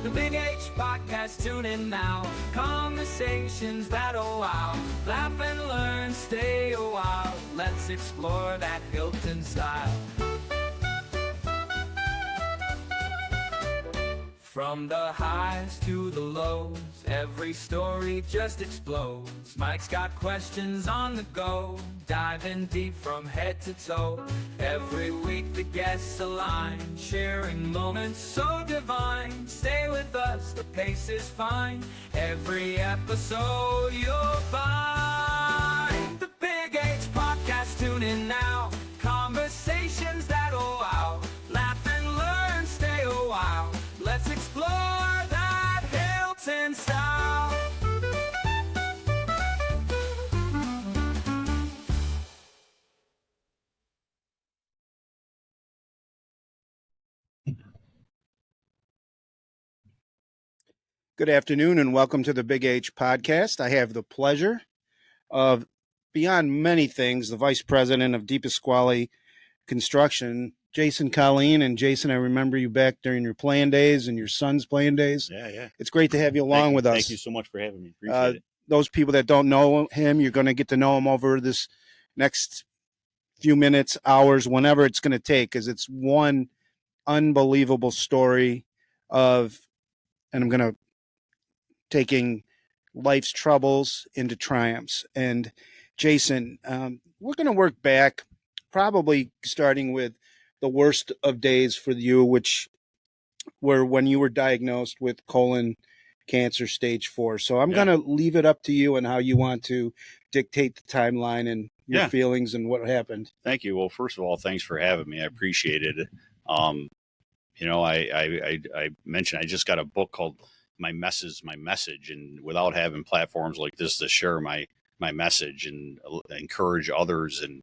The Big H Podcast, tune in now. Conversations that'll wow. Laugh and learn, stay a while. Let's explore that Hilton style. From the highs to the lows, every story just explodes. Mike's got questions on the go, diving deep from head to toe. Every week the guests align, sharing moments so divine. Stay with us, the pace is fine. Every episode you'll find. The Big H Podcast, tune in now. Conversations that'll wow. Laugh and learn, stay a while. Let's explore that Hilton style. Good afternoon and welcome to the Big H Podcast. I have the pleasure of, beyond many things, the Vice President of DePasquale Construction, Jason Colline. And Jason, I remember you back during your playing days and your son's playing days. Yeah. It's great to have you along with us. Thank you so much for having me. Appreciate it. Those people that don't know him, you're going to get to know him over this next few minutes, hours, whenever it's going to take, because it's one unbelievable story of, and I'm going to, taking life's troubles into triumphs. And Jason, we're going to work back, probably starting with the worst of days for you, which were when you were diagnosed with colon cancer stage 4. So I'm going to leave it up to you and how you want to dictate the timeline and your feelings and what happened. Thank you. Well, first of all, thanks for having me. I appreciate it. You know, I mentioned I just got a book called My Message, and without having platforms like this to share my message and encourage others and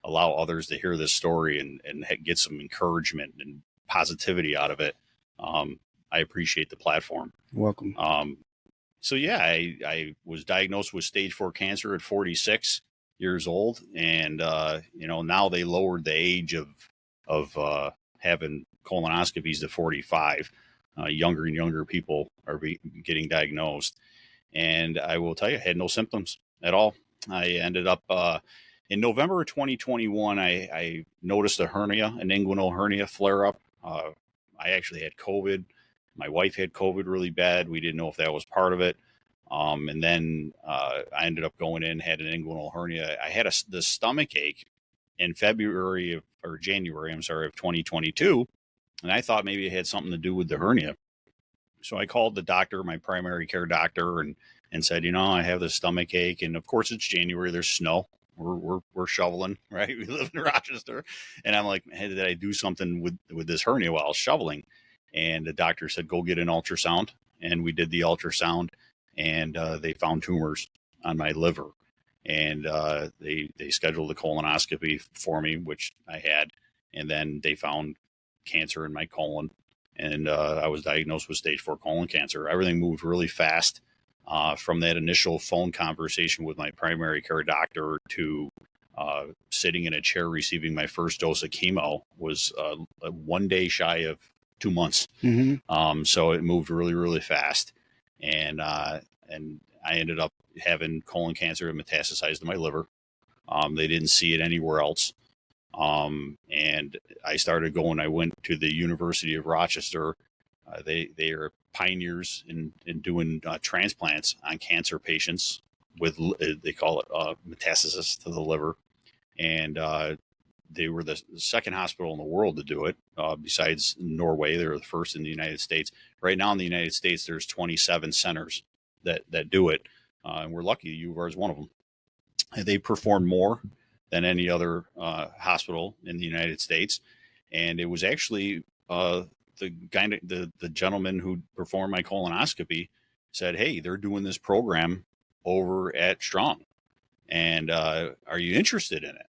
allow others to hear this story and get some encouragement and positivity out of it, I appreciate the platform. Welcome. So yeah, I was diagnosed with stage 4 cancer at 46 years old, and you know, now they lowered the age of having colonoscopies to 45. Younger and younger people are getting diagnosed. And I will tell you, I had no symptoms at all. I ended up in November of 2021, I noticed a hernia, an inguinal hernia flare up. I actually had COVID. My wife had COVID really bad. We didn't know if that was part of it. And then I ended up going in, had an inguinal hernia. I had the stomach ache in January of 2022. And I thought maybe it had something to do with the hernia. So I called the doctor, my primary care doctor, and said, you know, I have this stomach ache. And of course it's January, there's snow. We're shoveling, right? We live in Rochester. And I'm like, hey, did I do something with this hernia while I was shoveling? And the doctor said, go get an ultrasound. And we did the ultrasound, and they found tumors on my liver. And they scheduled a colonoscopy for me, which I had. And then they found cancer in my colon, and I was diagnosed with stage 4 colon cancer. Everything moved really fast from that initial phone conversation with my primary care doctor to sitting in a chair receiving my first dose of chemo was 1 day shy of 2 months. Mm-hmm. So it moved really, really fast, and I ended up having colon cancer that metastasized to my liver. They didn't see it anywhere else. And I started going, I went to the University of Rochester. They are pioneers in doing transplants on cancer patients with, they call it metastasis to the liver. And they were the second hospital in the world to do it. Besides Norway, they were the first in the United States. Right now in the United States, there's 27 centers that do it. And we're lucky U of R is one of them. And they perform more than any other hospital in the United States. And it was actually the gentleman who performed my colonoscopy said, hey, they're doing this program over at Strong. And are you interested in it?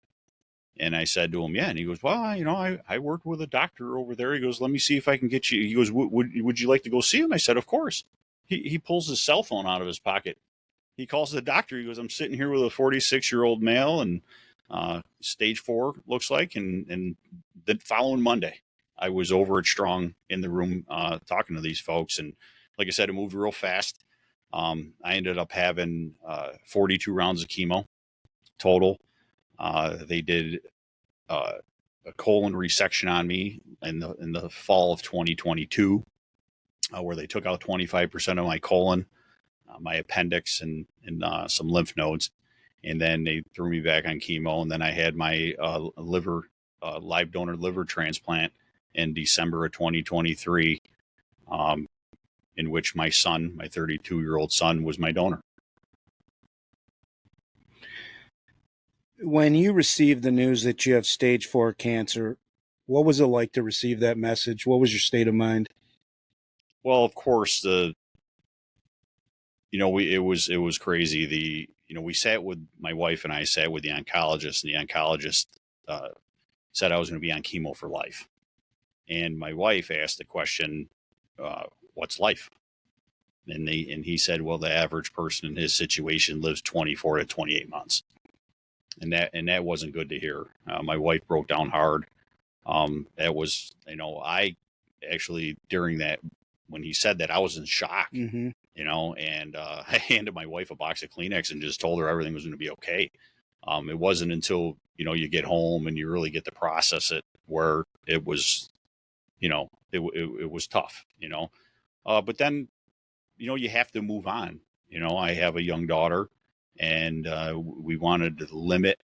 And I said to him, yeah. And he goes, well, you know, I worked with a doctor over there. He goes, let me see if I can get you. He goes, would you like to go see him? I said, of course. He pulls his cell phone out of his pocket. He calls the doctor. He goes, I'm sitting here with a 46-year-old male, and stage 4 looks like, and the following Monday I was over it strong in the room talking to these folks. And like I said, it moved real fast. I ended up having 42 rounds of chemo total. They did a colon resection on me in the fall of 2022, where they took out 25% of my colon, my appendix, and some lymph nodes. And then they threw me back on chemo. And then I had my live donor liver transplant in December of 2023, in which my son, my 32-year-old son, was my donor. When you received the news that you have stage 4 cancer, what was it like to receive that message? What was your state of mind? Well, of course, it was crazy. We sat with my wife, and I sat with the oncologist, and the oncologist said I was going to be on chemo for life. And my wife asked the question, what's life? And he said, well, the average person in his situation lives 24 to 28 months. And that wasn't good to hear. My wife broke down hard. That was, I actually, during that, when he said that, I was in shock, Mm-hmm. And I handed my wife a box of Kleenex and just told her everything was going to be okay. It wasn't until, you get home and you really get to process it where it was, it was tough, but then, you have to move on. I have a young daughter, and we wanted to limit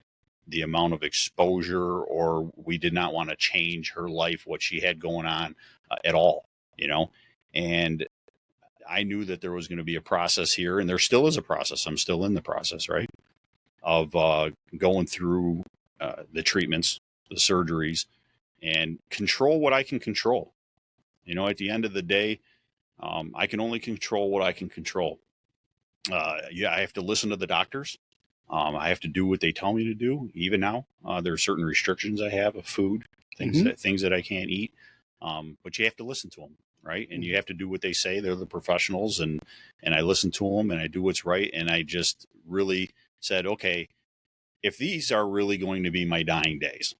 the amount of exposure, or we did not want to change her life, what she had going on at all, and I knew that there was going to be a process here, and there still is a process. I'm still in the process, right, of going through the treatments, the surgeries, and control what I can control. At the end of the day, I can only control what I can control. I have to listen to the doctors. I have to do what they tell me to do. Even now, there are certain restrictions I have of food, things that I can't eat. But you have to listen to them, right? And you have to do what they say. They're the professionals, and I listen to them, and I do what's right. And I just really said, okay, if these are really going to be my dying days,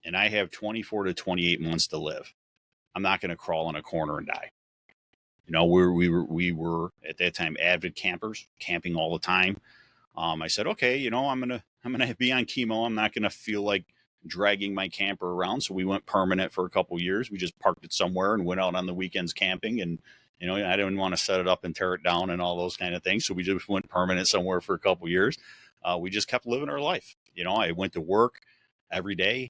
and I have 24 to 28 months to live, I'm not going to crawl in a corner and die. We were at that time avid campers, camping all the time. I said, okay, I'm gonna be on chemo. I'm not gonna feel like dragging my camper around. So we went permanent for a couple of years. We just parked it somewhere and went out on the weekends camping. And I didn't want to set it up and tear it down and all those kind of things. So we just went permanent somewhere for a couple of years. We just kept living our life. I went to work every day.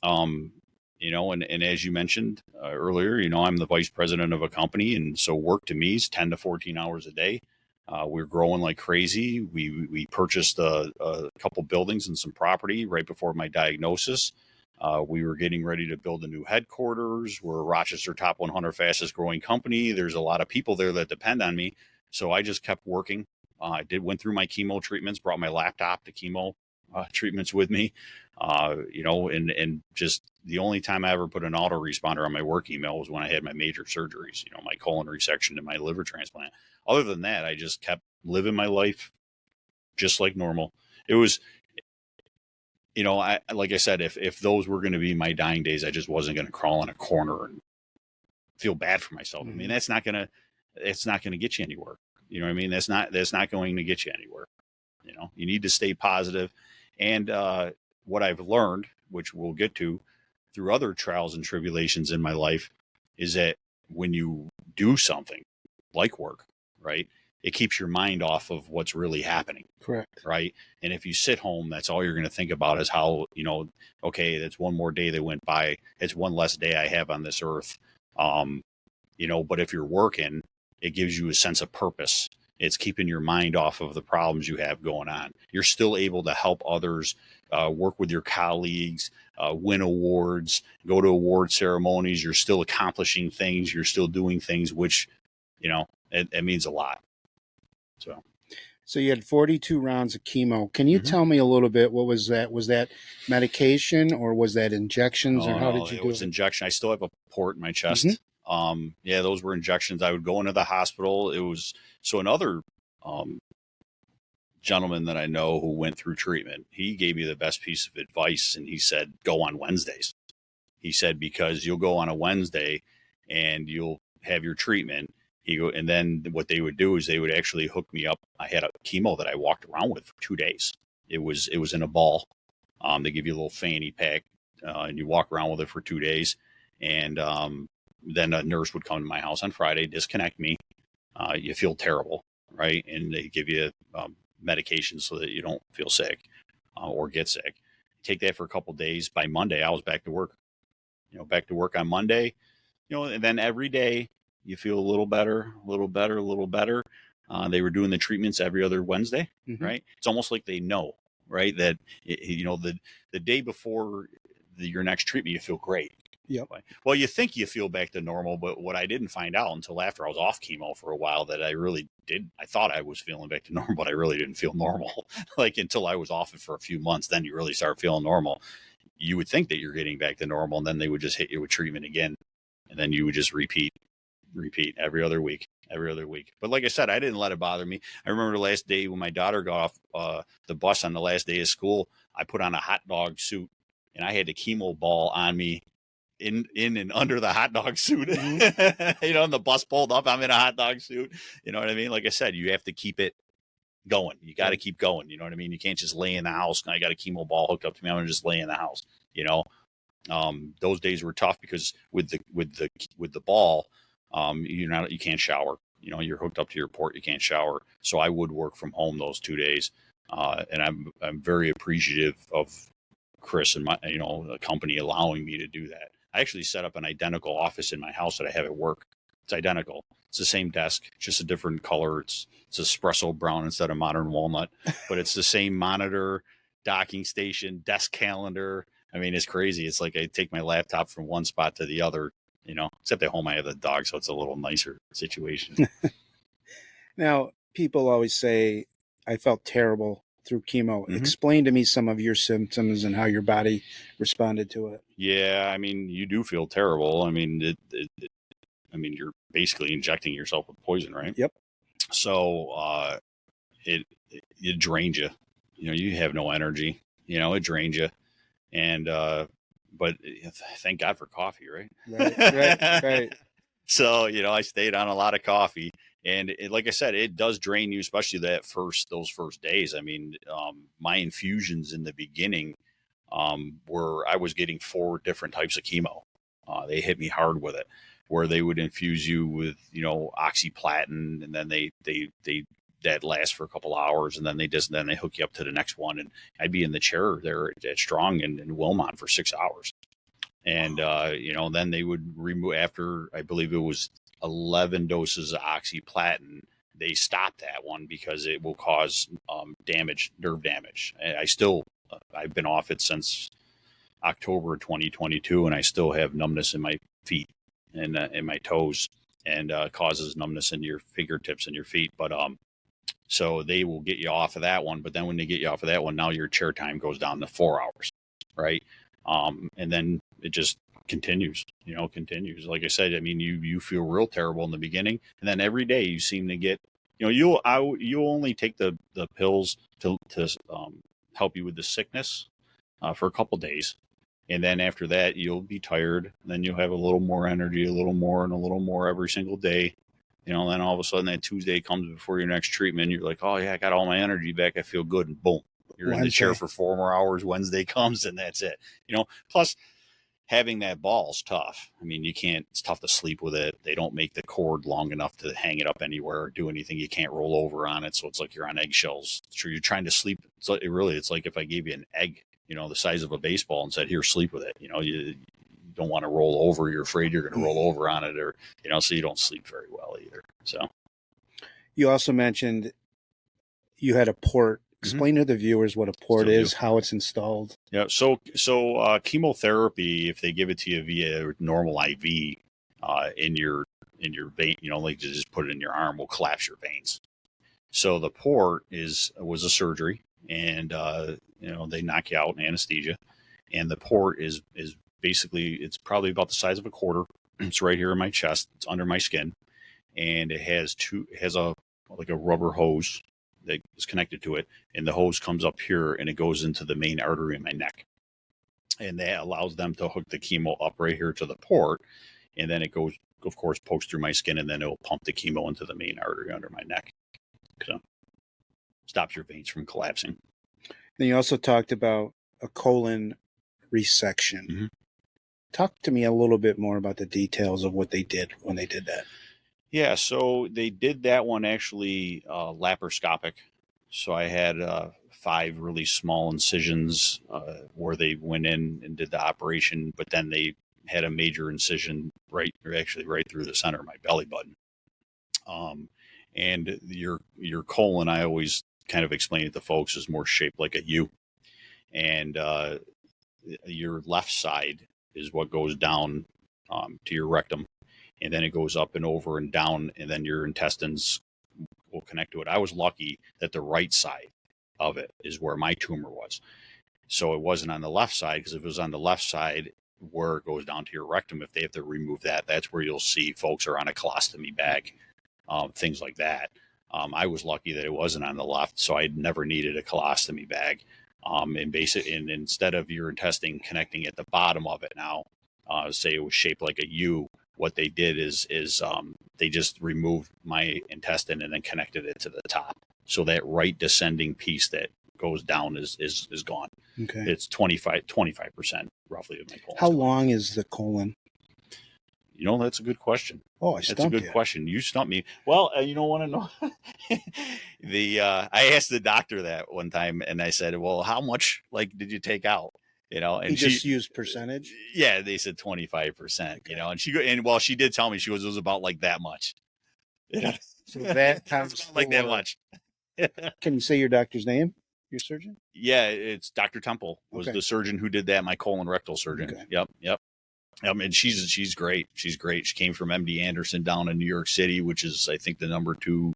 And as you mentioned earlier, I'm the vice president of a company. And so work to me is 10 to 14 hours a day. We're growing like crazy. We purchased a couple buildings and some property right before my diagnosis. We were getting ready to build a new headquarters. We're a Rochester top 100 fastest growing company. There's a lot of people there that depend on me. So I just kept working. Went through my chemo treatments, brought my laptop to chemo treatments with me, and just the only time I ever put an autoresponder on my work email was when I had my major surgeries, my colon resection and my liver transplant. Other than that, I just kept living my life just like normal. It was, like I said, if those were going to be my dying days, I just wasn't going to crawl in a corner and feel bad for myself. Mm-hmm. I mean, it's not going to get you anywhere. You know what I mean? That's not going to get you anywhere. You need to stay positive. And what I've learned, which we'll get to through other trials and tribulations in my life, is that when you do something like work, right, it keeps your mind off of what's really happening. Correct. Right. And if you sit home, that's all you're going to think about is how, okay, that's one more day that went by. It's one less day I have on this earth. But if you're working, it gives you a sense of purpose. It's keeping your mind off of the problems you have going on. You're still able to help others, work with your colleagues, win awards, go to award ceremonies. You're still accomplishing things. You're still doing things, which, it means a lot. So you had 42 rounds of chemo. Can you tell me a little bit, what was that? Was that medication or was that injections, or how did you do it? It was injection. I still have a port in my chest. Those were injections. I would go into the hospital. It was, so another gentleman that I know who went through treatment, he gave me the best piece of advice, and he said, go on Wednesdays. He said, because you'll go on a Wednesday and you'll have your treatment. And then what they would do is they would actually hook me up. I had a chemo that I walked around with for 2 days. It was in a ball. They give you a little fanny pack, and you walk around with it for 2 days. And then a nurse would come to my house on Friday, disconnect me. You feel terrible, right? And they give you medication so that you don't feel sick or get sick. Take that for a couple of days. By Monday, I was back to work. Back to work on Monday. And then every day you feel a little better, a little better, a little better. They were doing the treatments every other Wednesday, right? It's almost like they know, right? That, the day before your next treatment, you feel great. Yep. Well, you think you feel back to normal, but what I didn't find out until after I was off chemo for a while, that I really did. I thought I was feeling back to normal, but I really didn't feel normal. Like until I was off it for a few months, then you really start feeling normal. You would think that you're getting back to normal, and then they would just hit you with treatment again. And then you would just repeat every other week. But like I said, I didn't let it bother me. I remember the last day when my daughter got off the bus on the last day of school, I put on a hot dog suit, and I had the chemo ball on me in and under the hot dog suit. And the bus pulled up, I'm in a hot dog suit. You know what I mean? Like I said, you have to keep it going. You got to keep going. You know what I mean? You can't just lay in the house. I got a chemo ball hooked up to me. I'm going to just lay in the house. Those days were tough because with the ball, you can't shower. You're hooked up to your port. You can't shower. So I would work from home those 2 days. And I'm very appreciative of Chris and the company allowing me to do that. I actually set up an identical office in my house that I have at work. It's identical. It's the same desk, just a different color. It's espresso brown instead of modern walnut, but it's the same monitor, docking station, desk calendar. I mean, it's crazy. It's like I take my laptop from one spot to the other, except at home I have the dog, so it's a little nicer situation. Now, people always say, I felt terrible through chemo. Explain to me some of your symptoms and how your body responded to it. Yeah, I mean, you do feel terrible. I mean, you're basically injecting yourself with poison, right? Yep. So it drains you. You have no energy. It drains you. And but thank God for coffee, right? Right. So I stayed on a lot of coffee, and like I said, it does drain you, especially those first days. I mean, my infusions in the beginning were I was getting 4 different types of chemo. They hit me hard with it, where they would infuse you with oxyplatin, and then they that lasts for a couple hours, and then they hook you up to the next one, and I'd be in the chair there at Strong and Wilmot for 6 hours. And, then they would remove, after I believe it was 11 doses of oxyplatin, they stopped that one because it will cause nerve damage. I've been off it since October 2022, and I still have numbness in my feet and in my toes, and causes numbness in your fingertips and your feet. But so they will get you off of that one. But then when they get you off of that one, now your chair time goes down to 4 hours, right? And then it just continues. Like I said, I mean, you feel real terrible in the beginning, and then every day you seem to get, you'll only take the pills to help you with the sickness for a couple days, and then after that you'll be tired. And then you'll have a little more energy, a little more every single day. Then all of a sudden that Tuesday comes before your next treatment. You're like, oh yeah, I got all my energy back. I feel good, and boom, you're in the chair for 4 more hours. Wednesday comes, and that's it. Plus having that ball is tough. I mean, it's tough to sleep with it. They don't make the cord long enough to hang it up anywhere or do anything. You can't roll over on it. So it's like you're on eggshells. Sure, you're trying to sleep. So it's like if I gave you an egg, the size of a baseball, and said, here, sleep with it. You don't want to roll over. You're afraid you're going to roll over on it, or, so you don't sleep very well either. So you also mentioned you had a port. Explain to the viewers what a port is, how it's installed. Yeah. So chemotherapy, if they give it to you via normal IV in your vein, like just put it in your arm, will collapse your veins. So the port was a surgery, and they knock you out in anesthesia, and the port is basically, it's probably about the size of a quarter. It's right here in my chest. It's under my skin, and it has a rubber hose that is connected to it, and the hose comes up here and it goes into the main artery in my neck. and that allows them to hook the chemo up right here to the port, and then it goes, of course, pokes through my skin, and then it'll pump the chemo into the main artery under my neck. So stops your veins from collapsing. Then you also talked about a colon resection. Mm-hmm. Talk to me a little bit more about the details of what they did when they did that. Yeah, so they did that one actually laparoscopic. So I had 5 really small incisions where they went in and did the operation, but then they had a major incision right through the center of my belly button. And your colon, I always kind of explain it to folks, is more shaped like a U, and your left side is what goes down to your rectum, and then it goes up and over and down, and then your intestines will connect to it. I was lucky that the right side of it is where my tumor was. So it wasn't on the left side, because if it was on the left side where it goes down to your rectum, if they have to remove that, that's where you'll see folks are on a colostomy bag, things like that. I was lucky that it wasn't on the left, so I never needed a colostomy bag. And instead of your intestine connecting at the bottom of it now, say it was shaped like a U, what they did is they just removed my intestine and then connected it to the top. So that right descending piece that goes down is gone. Okay. It's 25% roughly of my colon. How long is the colon? You know, that's a good question. Oh, That's a good question. You stumped me. Well, you don't want to know. I asked the doctor that one time, and I said, "Well, how much did you take out?" You know, and he just used percentage. Yeah, they said 25%. Okay. You know, and she did tell me, she goes, it was about like that much. You know? So that times like that much. Can you say your doctor's name? Your surgeon? Yeah, it's Dr. Temple was the surgeon who did that. My colon rectal surgeon. Okay. Yep. And she's great. She's great. She came from MD Anderson down in New York City, which is, I think, the number 2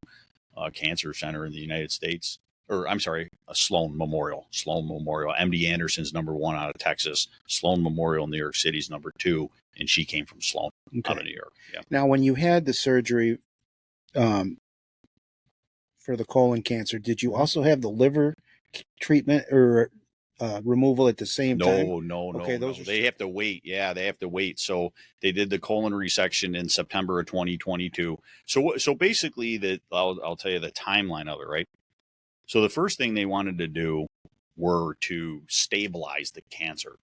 cancer center in the United States. Or I'm sorry, Sloan Memorial. MD Anderson's number 1 out of Texas. Sloan Memorial, New York City's number 2, and she came from Sloan out of New York. Yeah. Now, when you had the surgery for the colon cancer, did you also have the liver treatment or removal at the same time? No. They have to wait. Yeah, they have to wait. So they did the colon resection in September of 2022. So basically, I'll tell you the timeline of it, right? So the first thing they wanted to do were to stabilize the cancer,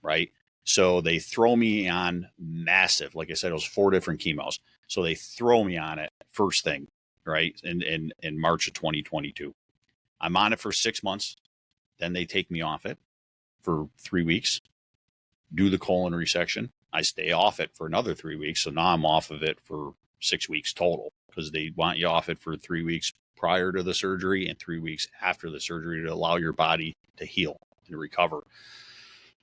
right? So they throw me on massive, like I said, it was 4 different chemos. So they throw me on it first thing, right? In March of 2022. I'm on it for 6 months. Then they take me off it for 3 weeks, do the colon resection. I stay off it for another 3 weeks. So now I'm off of it for 6 weeks total, because they want you off it for 3 weeks prior to the surgery and 3 weeks after the surgery to allow your body to heal and recover.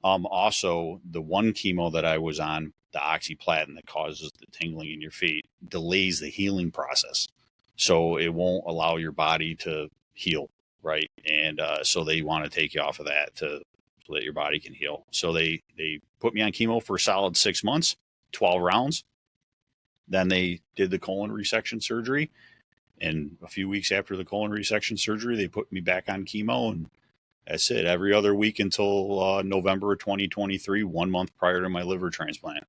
Also, the one chemo that I was on, the oxyplatin that causes the tingling in your feet, delays the healing process. So it won't allow your body to heal, right? And so they want to take you off of that so that your body can heal. So they put me on chemo for a solid 6 months, 12 rounds. Then they did the colon resection surgery. And a few weeks after the colon resection surgery, they put me back on chemo, and that's it. Every other week until November of 2023, 1 month prior to my liver transplant.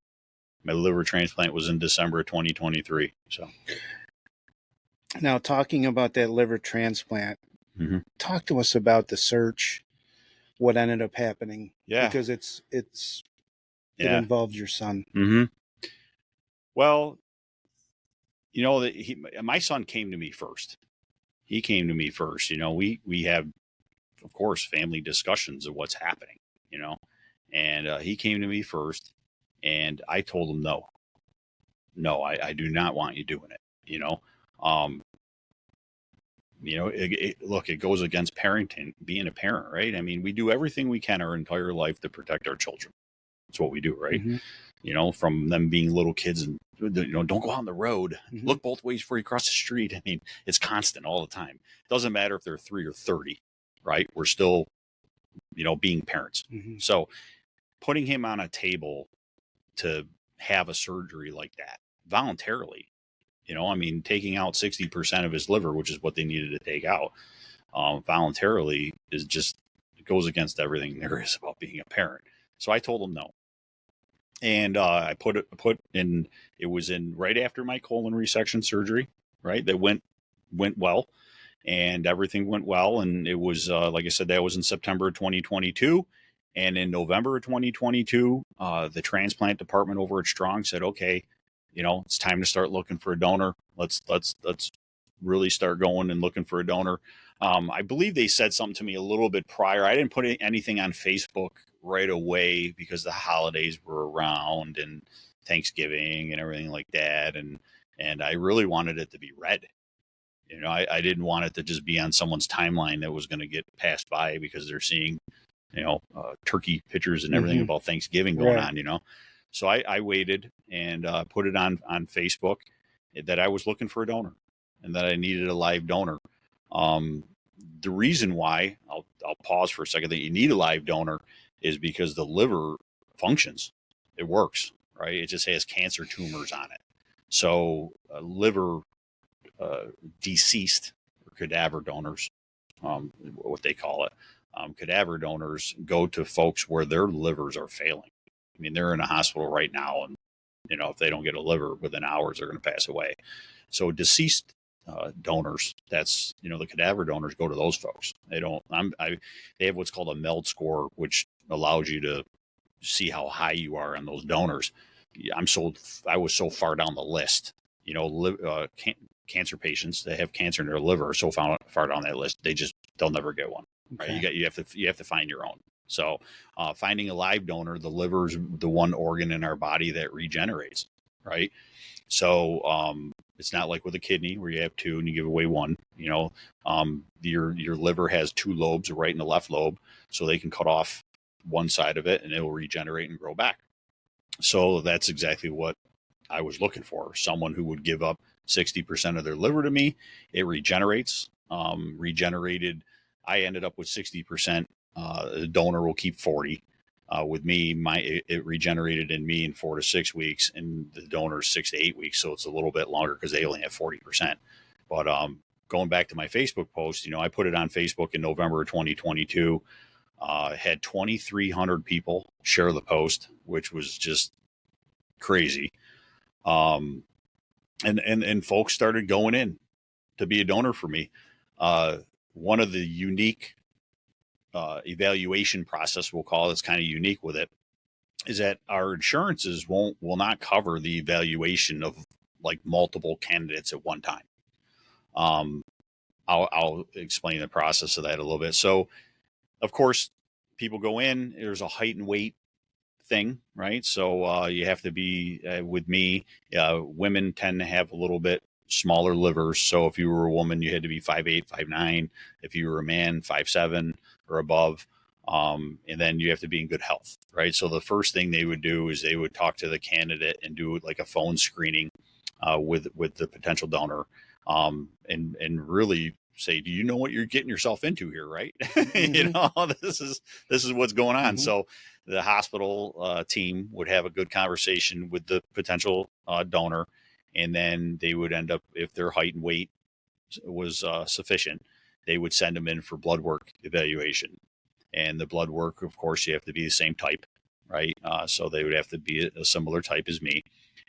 My liver transplant was in December of 2023. So, now talking about that liver transplant, talk to us about the search. What ended up happening? Yeah, because it involved your son. Mm-hmm. Well, you know, my son came to me first. He came to me first. You know, we have, of course, family discussions of what's happening, you know, and he came to me first, and I told him, no, I do not want you doing it. You know, look, it goes against parenting, being a parent, right? I mean, we do everything we can our entire life to protect our children. That's what we do, right? Mm-hmm. You know, from them being little kids and, don't go on the road. Mm-hmm. Look both ways before you cross the street. I mean, it's constant all the time. It doesn't matter if they're 3 or 30, right? We're still, being parents. Mm-hmm. So putting him on a table to have a surgery like that voluntarily, taking out 60% of his liver, which is what they needed to take out voluntarily, is just, it goes against everything there is about being a parent. So I told them no. And I put in, it was in right after my colon resection surgery, right? That went well, and everything went well. And it was, like I said, that was in September of 2022. And in November of 2022, the transplant department over at Strong said, okay, it's time to start looking for a donor. Let's really start going and looking for a donor. I believe they said something to me a little bit prior. I didn't put anything on Facebook right away because the holidays were around and Thanksgiving and everything like that. And I really wanted it to be read. I didn't want it to just be on someone's timeline that was going to get passed by because they're seeing, turkey pictures and everything about Thanksgiving going on, So I waited and put it on Facebook that I was looking for a donor and that I needed a live donor. The reason why, I'll pause for a second, that you need a live donor is because the liver functions. It works, right? It just has cancer tumors on it. So liver deceased or cadaver donors, what they call it, cadaver donors go to folks where their livers are failing. I mean, they're in a hospital right now, and if they don't get a liver within hours, they're going to pass away. So deceased donors, that's the cadaver donors, go to those folks. They don't. They have what's called a MELD score, which allows you to see how high you are on those donors. I was so far down the list. Cancer patients that have cancer in their liver are so far down that list, they'll never get one. Okay. Right? You have to find your own. So finding a live donor, the liver is the one organ in our body that regenerates, right? So it's not like with a kidney where you have two and you give away one. Your liver has two lobes, a right and a left lobe, so they can cut off one side of it and it will regenerate and grow back. So that's exactly what I was looking for. Someone who would give up 60% of their liver to me. It regenerates. Regenerated, I ended up with 60%. The donor will keep 40. With me, it regenerated in me in 4 to 6 weeks, and the donor 6 to 8 weeks. So it's a little bit longer because they only have 40%. But going back to my Facebook post, I put it on Facebook in November of 2022. Had 2,300 people share the post, which was just crazy. And folks started going in to be a donor for me. One of the unique evaluation process, we'll call it, that's kind of unique with it, is that our insurances will not cover the evaluation of like multiple candidates at one time. I'll explain the process of that a little bit. So, of course, people go in. There's a height and weight thing, right? So you have to be with me. Women tend to have a little bit smaller livers. So if you were a woman, you had to be 5'8", 5'9". If you were a man, 5'7" or above. And then you have to be in good health, right? So the first thing they would do is they would talk to the candidate and do like a phone screening with the potential donor, and really say, do you know what you're getting yourself into here, right? This is what's going on. So the hospital team would have a good conversation with the potential donor, and then they would end up, if their height and weight was sufficient, they would send them in for blood work evaluation. And the blood work, of course, you have to be the same type, right? So they would have to be a similar type as me.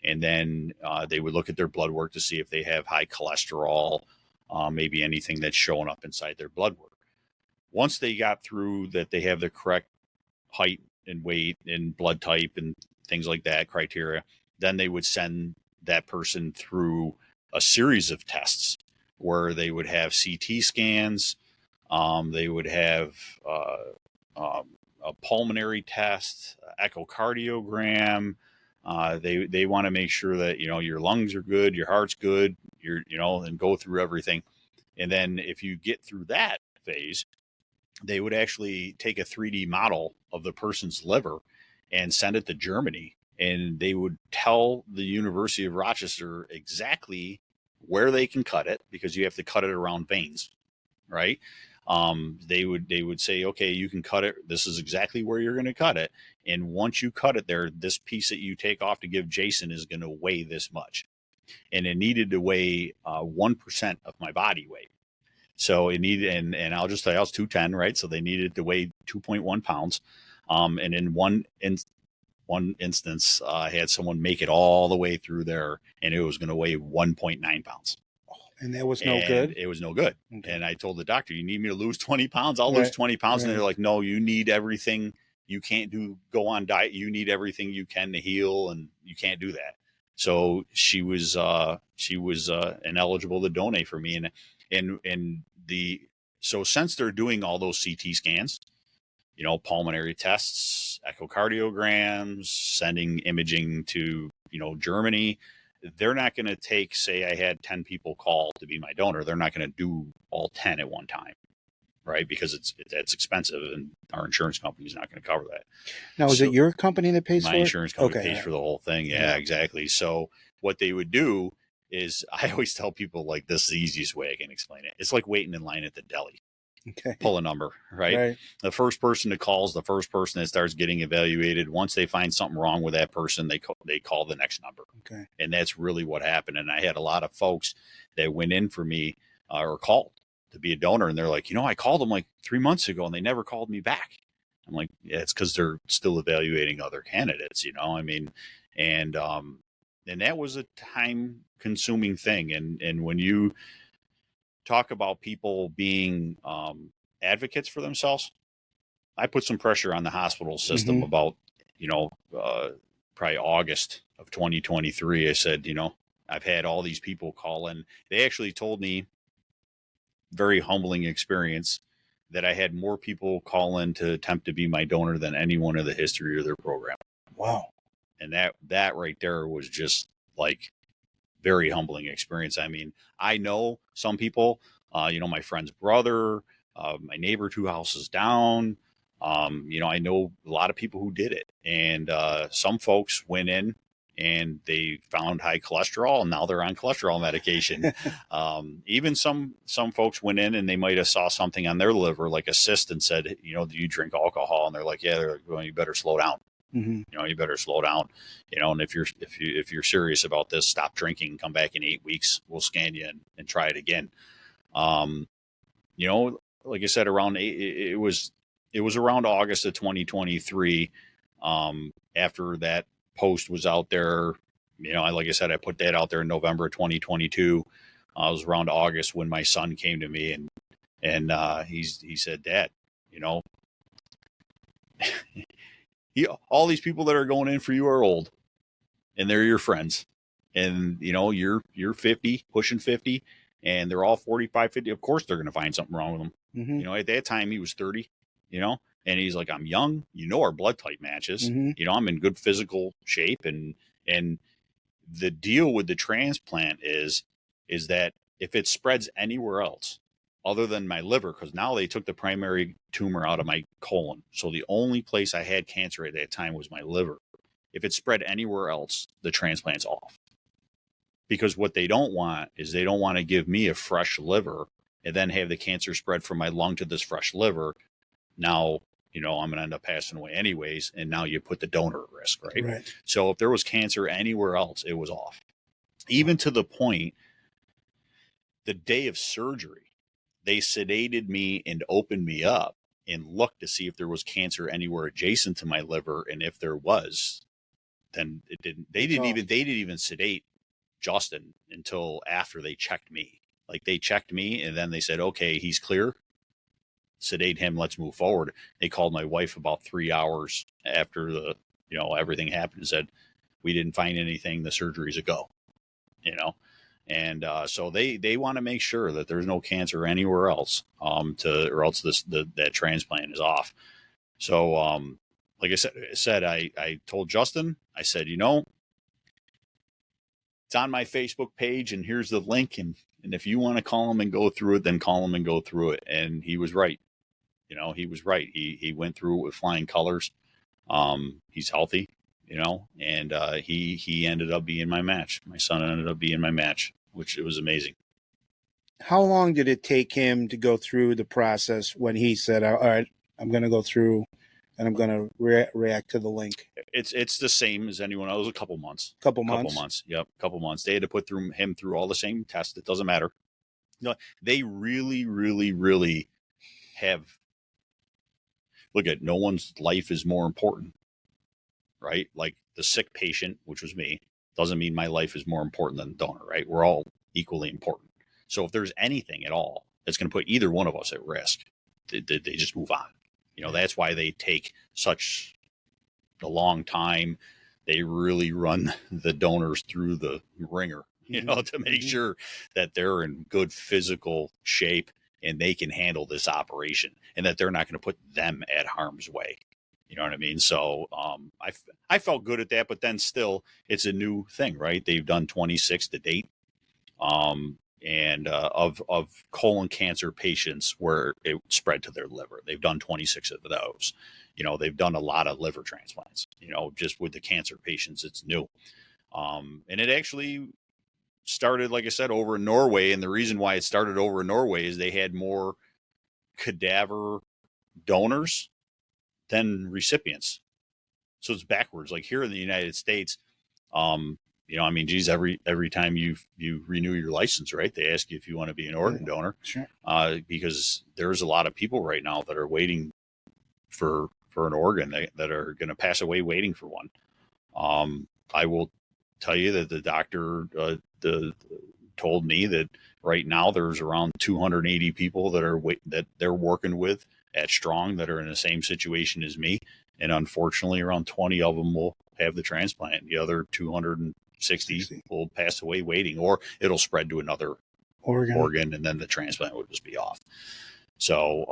And then they would look at their blood work to see if they have high cholesterol, maybe anything that's showing up inside their blood work. Once they got through that, they have the correct height and weight and blood type and things like that, criteria, then they would send that person through a series of tests where they would have CT scans. They would have a pulmonary test, echocardiogram. They want to make sure that, your lungs are good, your heart's good, and go through everything. And then if you get through that phase, they would actually take a 3D model of the person's liver and send it to Germany. And they would tell the University of Rochester exactly where they can cut it, because you have to cut it around veins, right? They would say, okay, you can cut it. This is exactly where you're going to cut it. And once you cut it there, this piece that you take off to give Jason is going to weigh this much. And it needed to weigh 1% of my body weight. So it needed, and I'll just say I was 210, right? So they needed to weigh 2.1 pounds. And in one instance, I had someone make it all the way through there, and it was going to weigh 1.9 pounds. And that was no And good. it was no good. Okay. And I told the doctor, "You need me to lose 20 pounds? I'll lose 20 pounds." And they're like, "No, you need everything. You can't go on diet. You need everything you can to heal, and you can't do that." So she was ineligible to donate for me. So since they're doing all those CT scans, pulmonary tests, echocardiograms, sending imaging to, Germany, they're not going to take, say I had 10 people call to be my donor. They're not going to do all 10 at one time, right? Because it's expensive, and our insurance company is not going to cover that. Now, is it your company that pays for it? My insurance company pays for the whole thing. Yeah, exactly. So what they would do is, I always tell people, like, this is the easiest way I can explain it. It's like waiting in line at the deli. Okay. Pull a number, right? The first person that calls, the first person that starts getting evaluated, once they find something wrong with that person, they call the next number. Okay. And that's really what happened. And I had a lot of folks that went in for me or called to be a donor, and they're like, I called them like 3 months ago and they never called me back. I'm like, yeah, it's because they're still evaluating other candidates, and that was a time consuming thing. And when you talk about people being advocates for themselves, I put some pressure on the hospital system about, probably August of 2023. I said, I've had all these people call in. They actually told me, very humbling experience, that I had more people call in to attempt to be my donor than anyone in the history of their program. Wow. And that right there was just like very humbling experience. I mean, I know some people, my friend's brother, my neighbor 2 houses down, I know a lot of people who did it. And some folks went in and they found high cholesterol, and now they're on cholesterol medication. Even some folks went in and they might have saw something on their liver, like a cyst, and said, do you drink alcohol? And they're like, yeah. They're like, well, you better slow down. You better slow down, and if you're serious about this, stop drinking, come back in 8 weeks. We'll scan you and try it again. Like I said, it was around August of 2023. After that post was out there, like I said, I put that out there in November of 2022. It was around August when my son came to me and he said, "Dad, all these people that are going in for you are old, and they're your friends, and you're 50, pushing 50, and they're all 45, 50. Of course they're going to find something wrong with them." At that time he was 30, and he's like, "I'm young, our blood type matches, I'm in good physical shape, and the deal with the transplant is that if it spreads anywhere else other than my liver," because now they took the primary tumor out of my colon, so the only place I had cancer at that time was my liver. If it spread anywhere else, the transplant's off. Because what they don't want is, they don't want to give me a fresh liver and then have the cancer spread from my lung to this fresh liver. Now, I'm going to end up passing away anyways, and now you put the donor at risk, right? So if there was cancer anywhere else, it was off. Even to the point, the day of surgery, they sedated me and opened me up and looked to see if there was cancer anywhere adjacent to my liver. And if there was, then it didn't. They didn't even sedate Justin until after they checked me. Like, they checked me and then they said, "Okay, he's clear. Sedate him. Let's move forward." They called my wife about 3 hours after everything happened and said, "We didn't find anything. The surgery's a go." And so they want to make sure that there's no cancer anywhere else, or else that transplant is off. So, like I said, I told Justin, I said, it's on my Facebook page, and here's the link. And if you want to call him and go through it, then call him and go through it. And he was right. He was right. He went through it with flying colors. He's healthy. And he ended up being my match. My son ended up being my match, which, it was amazing. How long did it take him to go through the process when he said, "All right, I'm going to go through and I'm going to react to the link"? It's the same as anyone else. A couple months. Couple months. Yep. Couple months. They had to put him through all the same tests. It doesn't matter. They really, really, really have look at, no one's life is more important, right? Like the sick patient, which was me, doesn't mean my life is more important than the donor, right? We're all equally important. So if there's anything at all that's going to put either one of us at risk, they just move on. That's why they take such a long time. They really run the donors through the ringer, to make sure that they're in good physical shape and they can handle this operation, and that they're not going to put them at harm's way. You know what I mean? So I felt good at that, but then still, it's a new thing, right? They've done 26 to date, and of colon cancer patients where it spread to their liver. They've done 26 of those. They've done a lot of liver transplants. Just with the cancer patients, it's new, and it actually started, like I said, over in Norway. And the reason why it started over in Norway is they had more cadaver donors than recipients. So it's backwards. Like here in the United States, geez, every time you renew your license, right, they ask you if you want to be an organ donor. Sure. Because there's a lot of people right now that are waiting for an organ, that are going to pass away waiting for one. I will tell you that the doctor told me that right now there's around 280 people that they're working with at Strong that are in the same situation as me. And unfortunately, around 20 of them will have the transplant. The other 260 will pass away waiting, or it'll spread to another organ, and then the transplant would just be off. So,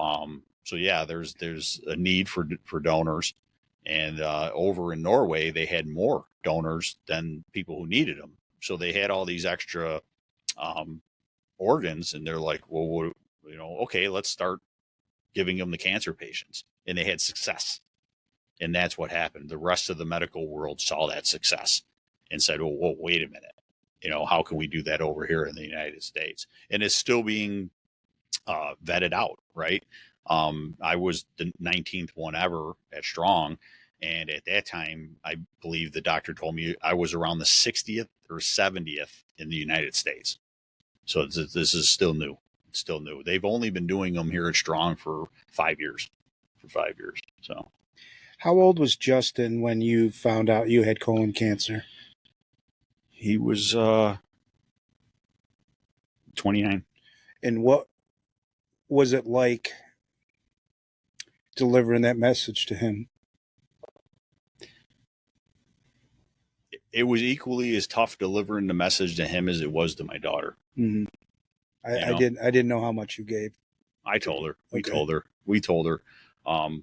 yeah, there's a need for donors. And over in Norway, they had more donors than people who needed them. So they had all these extra organs, and they're like, well, okay, let's start giving them the cancer patients. And they had success. And that's what happened. The rest of the medical world saw that success and said, well, wait a minute. How can we do that over here in the United States? And it's still being vetted out, right? I was the 19th one ever at Strong. And at that time, I believe the doctor told me I was around the 60th or 70th in the United States. So this is still new. It's still new. They've only been doing them here at Strong for 5 years. So. How old was Justin when you found out you had colon cancer? He was 29. And what was it like delivering that message to him? It was equally as tough delivering the message to him as it was to my daughter. Mm-hmm. I didn't know how much you gave. I told her. We told her.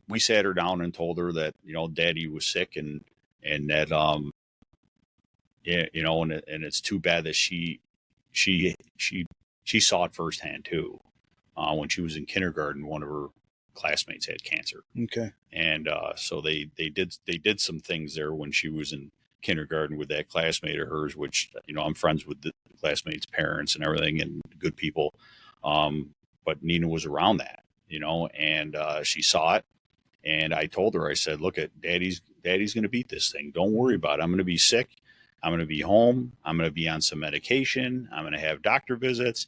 We sat her down and told her that, Daddy was sick, and that, and it's too bad that she saw it firsthand too. When she was in kindergarten, one of her classmates had cancer. Okay. And so they did some things there when she was in kindergarten with that classmate of hers, which, I'm friends with the classmates' parents and everything, and good people. But Nina was around that, and she saw it. And I told her, I said, look, Daddy's going to beat this thing. Don't worry about it. I'm going to be sick. I'm going to be home. I'm going to be on some medication. I'm going to have doctor visits.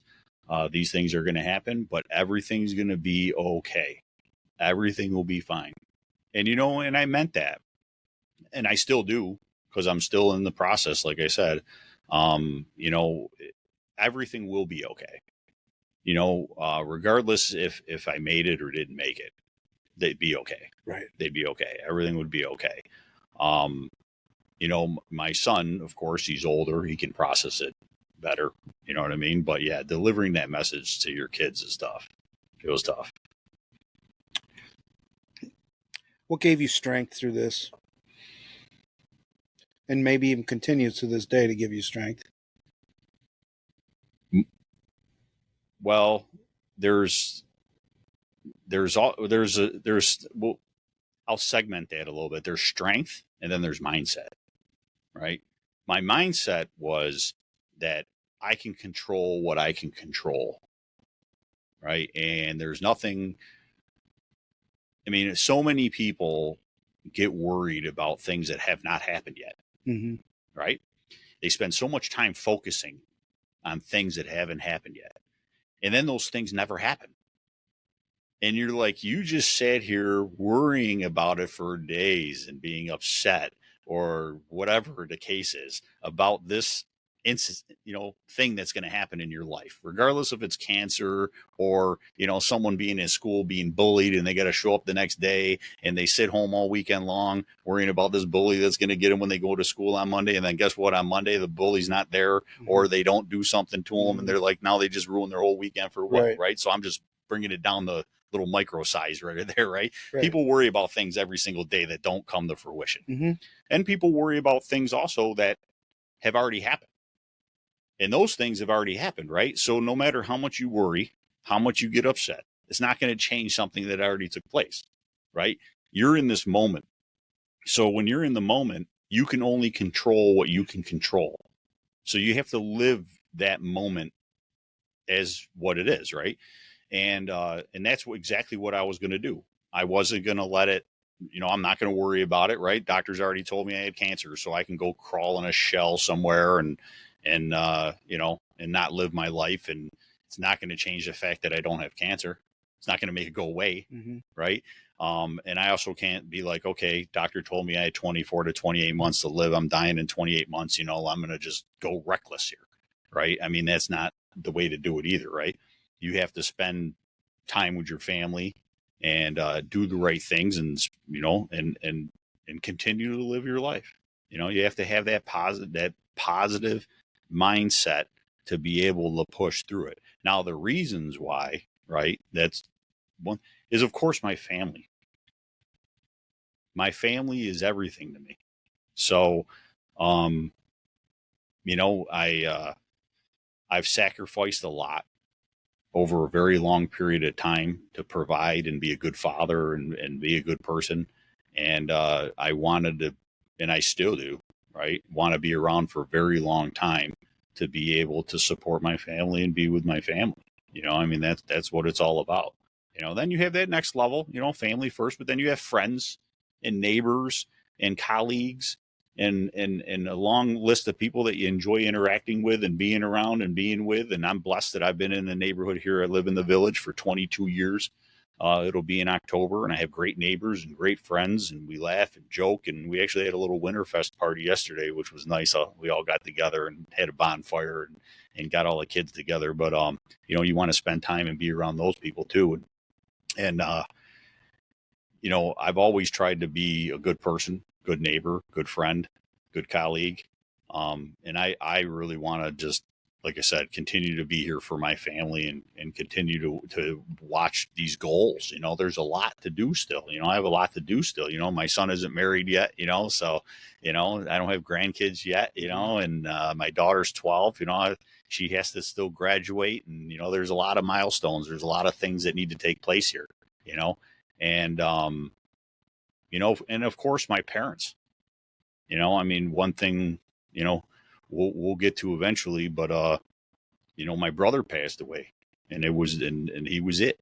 These things are going to happen, but everything's going to be okay. Everything will be fine. And, and I meant that. And I still do, because I'm still in the process. Like I said, everything will be okay. Regardless if I made it or didn't make it, they'd be okay. Right. They'd be okay. Everything would be okay. My son, of course, he's older. He can process it better. You know what I mean? But yeah, delivering that message to your kids is tough. It was tough. What gave you strength through this? And maybe even continues to this day to give you strength? Well, I'll segment that a little bit. There's strength, and then there's mindset, right? My mindset was that I can control what I can control, right? And there's nothing, so many people get worried about things that have not happened yet, right? They spend so much time focusing on things that haven't happened yet. And then those things never happen. And you're like, you just sat here worrying about it for days and being upset or whatever the case is about this thing that's going to happen in your life, regardless if it's cancer or, someone being in school being bullied and they got to show up the next day and they sit home all weekend long worrying about this bully that's going to get them when they go to school on Monday. And then guess what? On Monday, the bully's not there, or they don't do something to them. And they're like, now they just ruined their whole weekend for what? Right. So I'm just bringing it down the little micro size right there, right? People worry about things every single day that don't come to fruition. And people worry about things also that have already happened. And those things have already happened, right? So no matter how much you worry, how much you get upset, it's not going to change something that already took place, right? You're in this moment. So when you're in the moment, you can only control what you can control. So you have to live that moment as what it is, right? And that's exactly what I was going to do. I wasn't going to let it, I'm not going to worry about it, right? Doctors already told me I had cancer, so I can go crawl in a shell somewhere and not live my life. And it's not going to change the fact that I don't have cancer. It's not going to make it go away, right? And I also can't be like, okay, doctor told me I had 24 to 28 months to live. I'm dying in 28 months. I'm going to just go reckless here, right? I mean, that's not the way to do it either, right? You have to spend time with your family and do the right things and continue to live your life. You have to have that positive mindset to be able to push through it. Now, the reasons why, right, that's one is, of course, my family. My family is everything to me. So, I've sacrificed a lot over a very long period of time to provide and be a good father and be a good person. And I wanted to, and I still do, right, want to be around for a very long time to be able to support my family and be with my family. That's what it's all about. Then you have that next level, family first, but then you have friends and neighbors and colleagues and a long list of people that you enjoy interacting with and being around and being with. And I'm blessed that I've been in the neighborhood here. I live in the village for 22 years. It'll be in October, and I have great neighbors and great friends, and we laugh and joke. And we actually had a little Winterfest party yesterday, which was nice. We all got together and had a bonfire and got all the kids together. But, you want to spend time and be around those people too. And I've always tried to be a good person, good neighbor, good friend, good colleague. And I really want to just, like I said, continue to be here for my family and continue to watch these goals. There's a lot to do still. I have a lot to do still. My son isn't married yet, so, I don't have grandkids yet, and my daughter's 12, she has to still graduate. And, there's a lot of milestones. There's a lot of things that need to take place here, and, and of course my parents, one thing, we'll get to eventually, but, my brother passed away, and he was it,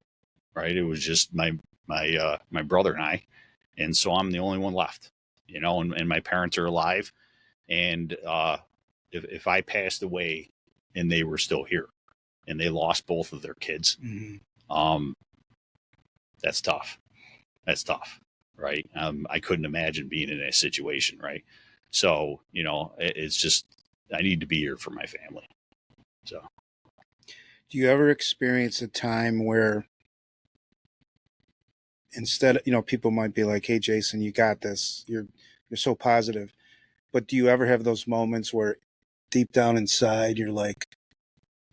right? It was just my brother and I. And so I'm the only one left, and my parents are alive. And, if I passed away and they were still here and they lost both of their kids, that's tough. That's tough. Right. I couldn't imagine being in that situation. Right. So, it's just, I need to be here for my family. So. Do you ever experience a time where instead, people might be like, hey, Jason, you got this. You're so positive. But do you ever have those moments where deep down inside, you're like,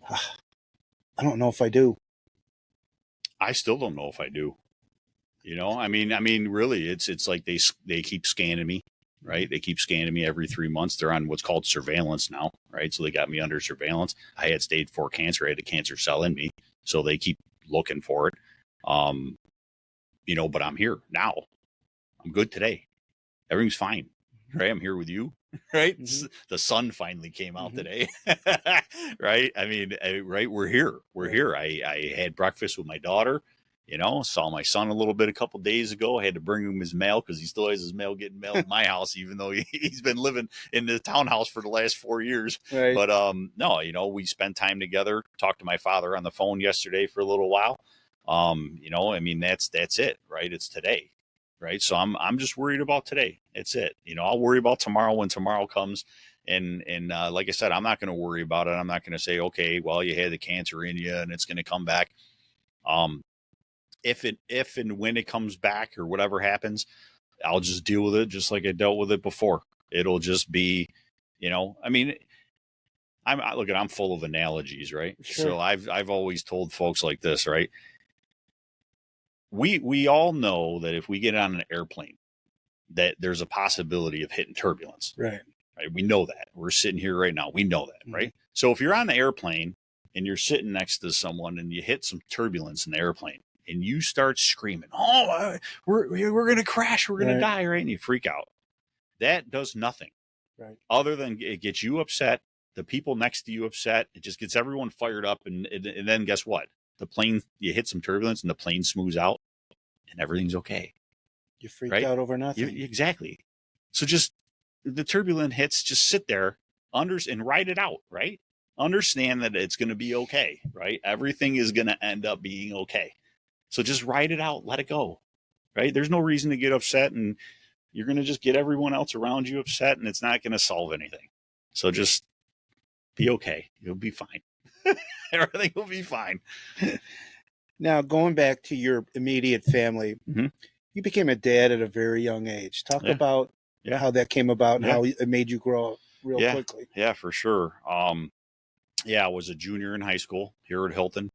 I don't know if I do. I still don't know if I do. Really, it's like they keep scanning me, right? They keep scanning me every 3 months. They're on what's called surveillance now, right? So they got me under surveillance. I had stage 4 cancer. I had a cancer cell in me. So they keep looking for it. But I'm here now. I'm good today. Everything's fine, right? I'm here with you, right? Mm-hmm. The sun finally came out today, right? Right. We're here. We're here. I had breakfast with my daughter. Saw my son a little bit a couple days ago. I had to bring him his mail because he still has his mail getting mailed at my house, even though he's been living in the townhouse for the last 4 years. Right. But no, we spent time together. Talked to my father on the phone yesterday for a little while. You know, I mean, that's it, right? It's today, right? So I'm just worried about today. It's it. You know, I'll worry about tomorrow when tomorrow comes. And like I said, I'm not going to worry about it. I'm not going to say, okay, well, you had the cancer in you and it's going to come back. If and when it comes back or whatever happens, I'll just deal with it just like I dealt with it before. It'll just be, you know, I mean, I'm full of analogies, right? Sure. So I've always told folks like this, right? We all know that if we get on an airplane, that there's a possibility of hitting turbulence. Right. Right? We know that. We're sitting here right now. We know that, right? So if you're on the airplane and you're sitting next to someone and you hit some turbulence in the airplane and you start screaming, "Oh, we're going to crash. We're going to die," right? And you freak out. That does nothing. Right. Other than it gets you upset, the people next to you upset. It just gets everyone fired up. And then guess what? The plane, you hit some turbulence and the plane smooths out and everything's okay. You freaked out over nothing. Exactly. So just the turbulent hits, just sit there and ride it out, right? Understand that it's going to be okay, right? Everything is going to end up being okay. So just ride it out, let it go, right? There's no reason to get upset, and you're going to just get everyone else around you upset, and it's not going to solve anything. So just be okay. You'll be fine. Everything will be fine. Now, going back to your immediate family, you became a dad at a very young age. Talk about how that came about and how it made you grow up real quickly. Yeah, for sure. I was a junior in high school here at Hilton,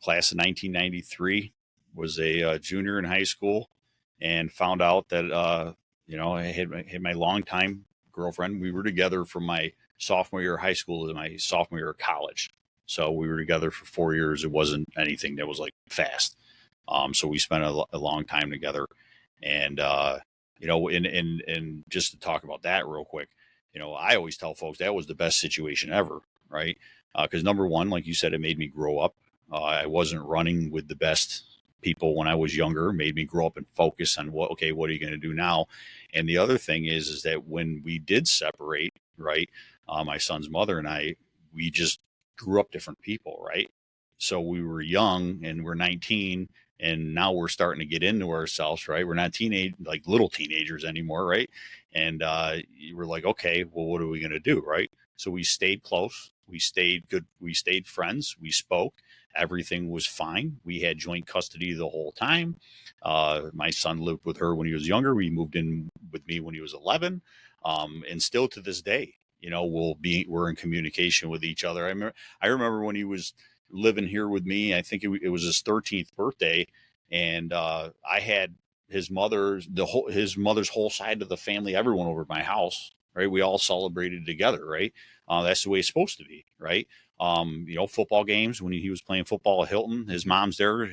class of 1993. Was a junior in high school, and found out that I had my longtime girlfriend. We were together from my sophomore year of high school to my sophomore year of college. So we were together for 4 years. It wasn't anything that was like fast. So we spent a long time together, and and just to talk about that real quick, I always tell folks that was the best situation ever, right? Because number one, like you said, it made me grow up. I wasn't running with the best people when I was younger. It made me grow up and focus on what are you going to do now? And the other thing is that when we did separate, right, my son's mother and I, we just grew up different people, right? So we were young and we're 19, and now we're starting to get into ourselves, right? We're not little teenagers anymore, right? And you were like, okay, well, what are we going to do, right? So we stayed close. We stayed good. We stayed friends. We spoke. Everything was fine. We had joint custody the whole time. My son lived with her when he was younger. We moved in with me when he was 11. And still to this day, we're in communication with each other. I remember when he was living here with me, I think it was his 13th birthday, and I had his mother's whole side of the family, everyone over at my house, right? We all celebrated together, right? That's the way it's supposed to be, right? Football games, when he was playing football at Hilton, his mom's there,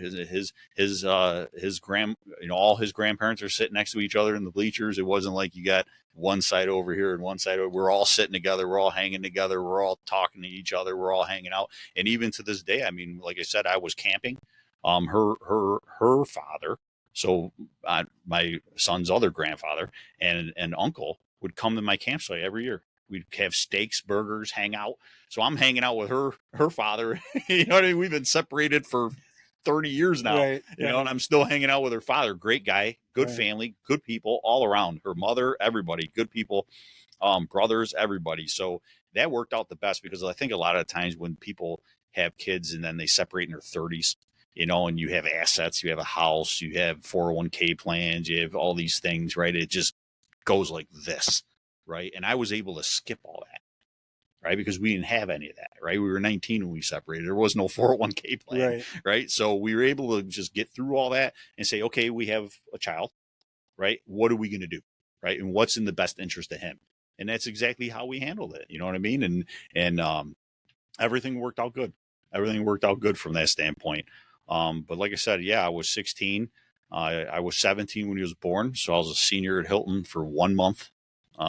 all his grandparents are sitting next to each other in the bleachers. It wasn't like you got one side over here and one side over. We're all sitting together. We're all hanging together. We're all talking to each other. We're all hanging out. And even to this day, I mean, like I said, I was camping. Her father, so my son's other grandfather and uncle would come to my campsite every year. We'd have steaks, burgers, hang out. So I'm hanging out with her father. You know what I mean? We've been separated for 30 years now, right. And I'm still hanging out with her father. Great guy, good family, good people all around. Her mother, everybody, good people, brothers, everybody. So that worked out the best, because I think a lot of times when people have kids and then they separate in their 30s, and you have assets, you have a house, you have 401k plans, you have all these things, right? It just goes like this, right? And I was able to skip all that, right? Because we didn't have any of that, right? We were 19 when we separated. There was no 401k plan, right? So we were able to just get through all that and say, okay, we have a child, right? What are we going to do, right? And what's in the best interest of him? And that's exactly how we handled it. You know what I mean? And everything worked out good. Everything worked out good from that standpoint. But like I said, I was 16. I was 17 when he was born. So I was a senior at Hilton for 1 month.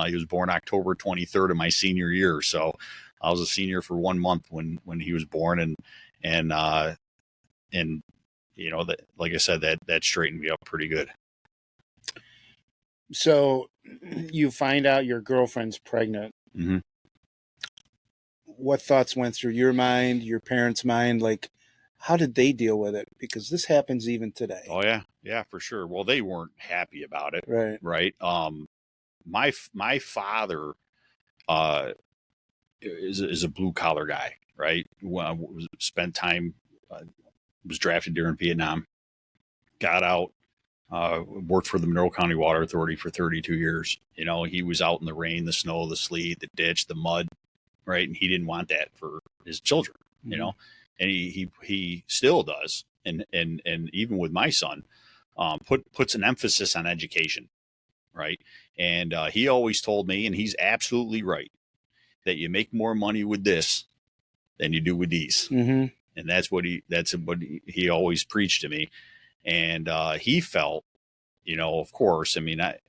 He was born October 23rd of my senior year. So I was a senior for 1 month when he was born. And that, like I said, that straightened me up pretty good. So you find out your girlfriend's pregnant. Mm-hmm. What thoughts went through your mind, your parents' mind? Like, How did they deal with it? Because this happens even today. Oh yeah, yeah, for sure. Well, they weren't happy about it, Right. right? My father is a blue collar guy, right? Spent time, was drafted during Vietnam, got out, worked for the Monroe County Water Authority for 32 years. You know, he was out in the rain, the snow, the sleet, the ditch, the mud, right? And he didn't want that for his children, you know, and he still does. And even with my son, puts an emphasis on education, right? And he always told me, and he's absolutely right, that you make more money with this than you do with these. And that's what he always preached to me. And he felt, you know, of course, I mean, that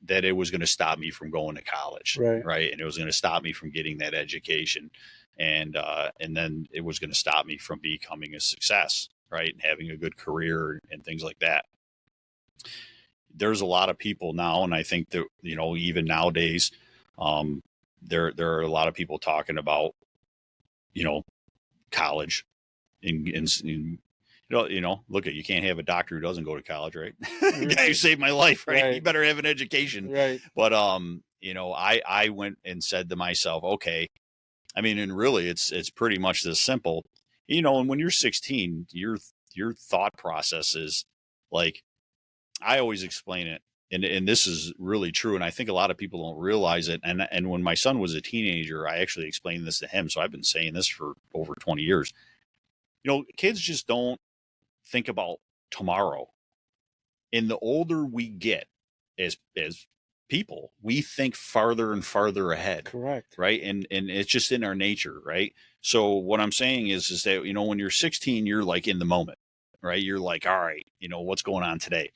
it was going to stop me from going to college, right? And it was going to stop me from getting that education, and then it was going to stop me from becoming a success, right, and having a good career and things like that. There's a lot of people now, and I think that, you know, even nowadays, there are a lot of people talking about, you know, college, in you know, look at, you can't have a doctor who doesn't go to college, right? The guy who saved my life, right? You better have an education, right? But you know, I went and said to myself, okay, I mean, and really, it's pretty much this simple, you know. And when you're 16, your thought process is like, I always explain it, and this is really true, and I think a lot of people don't realize it. And when my son was a teenager, I actually explained this to him. So I've been saying this for over 20 years. You know, kids just don't think about tomorrow. And the older we get as people, we think farther and farther ahead. Correct. Right. And it's just in our nature. Right. So what I'm saying is that, you know, when you're 16, you're like in the moment, right? You're like, all right, you know, what's going on today?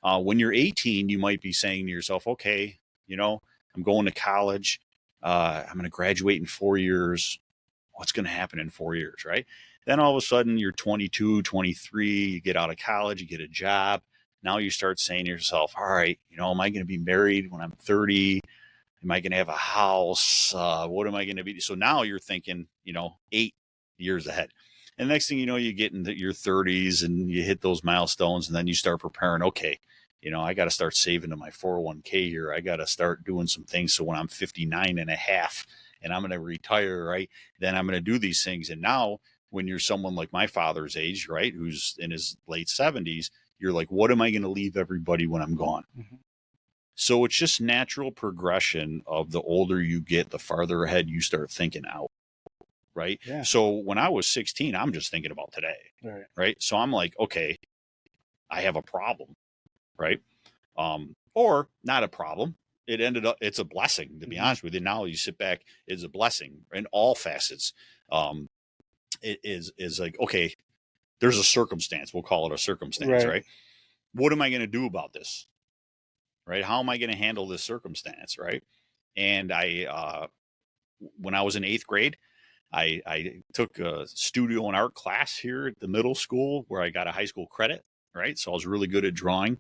When you're 18, you might be saying to yourself, okay, you know, I'm going to college. I'm going to graduate in 4 years. What's going to happen in 4 years? Right. Then all of a sudden you're 22, 23, you get out of college, you get a job. Now you start saying to yourself, all right, you know, am I going to be married when I'm 30? Am I going to have a house? What am I going to be? So now you're thinking, you know, 8 years ahead. And the next thing you know, you get into your 30s and you hit those milestones, and then you start preparing, okay, you know, I got to start saving to my 401k here. I got to start doing some things. So when I'm 59 and a half and I'm going to retire, right, then I'm going to do these things. And now when you're someone like my father's age, right, who's in his late 70s, you're like, what am I going to leave everybody when I'm gone? So it's just natural progression of the older you get, the farther ahead you start thinking out. Right. Yeah. So when I was 16, I'm just thinking about today. Right. So I'm like, okay, I have a problem. Right. Or not a problem. It ended up, it's a blessing, to be honest with you. Now you sit back, it's a blessing in all facets. It is like, okay, there's a circumstance. We'll call it a circumstance, right? What am I going to do about this? Right? How am I going to handle this circumstance? Right? And when I was in 8th grade, I took a studio and art class here at the middle school where I got a high school credit. Right? So I was really good at drawing.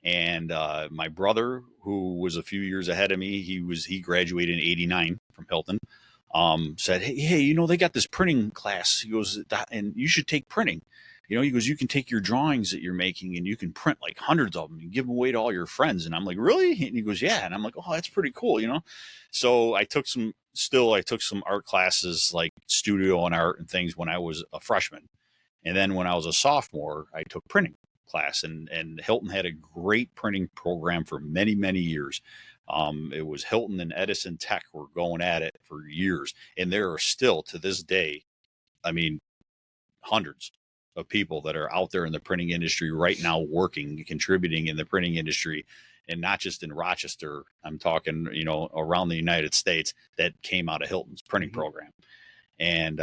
And my brother, who was a few years ahead of me, he graduated in '89 from Hilton. Said, hey, you know, they got this printing class. He goes, and you should take printing. You know, he goes, you can take your drawings that you're making and you can print like hundreds of them and give them away to all your friends. And I'm like, really? And he goes, yeah. And I'm like, oh, that's pretty cool, you know? So I took some art classes, like studio and art and things, when I was a freshman. And then when I was a sophomore, I took printing class, and Hilton had a great printing program for many, many years. It was Hilton and Edison Tech were going at it for years. And there are still, to this day, I mean, hundreds of people that are out there in the printing industry right now, working, contributing in the printing industry, and not just in Rochester. I'm talking, you know, around the United States, that came out of Hilton's printing program. And,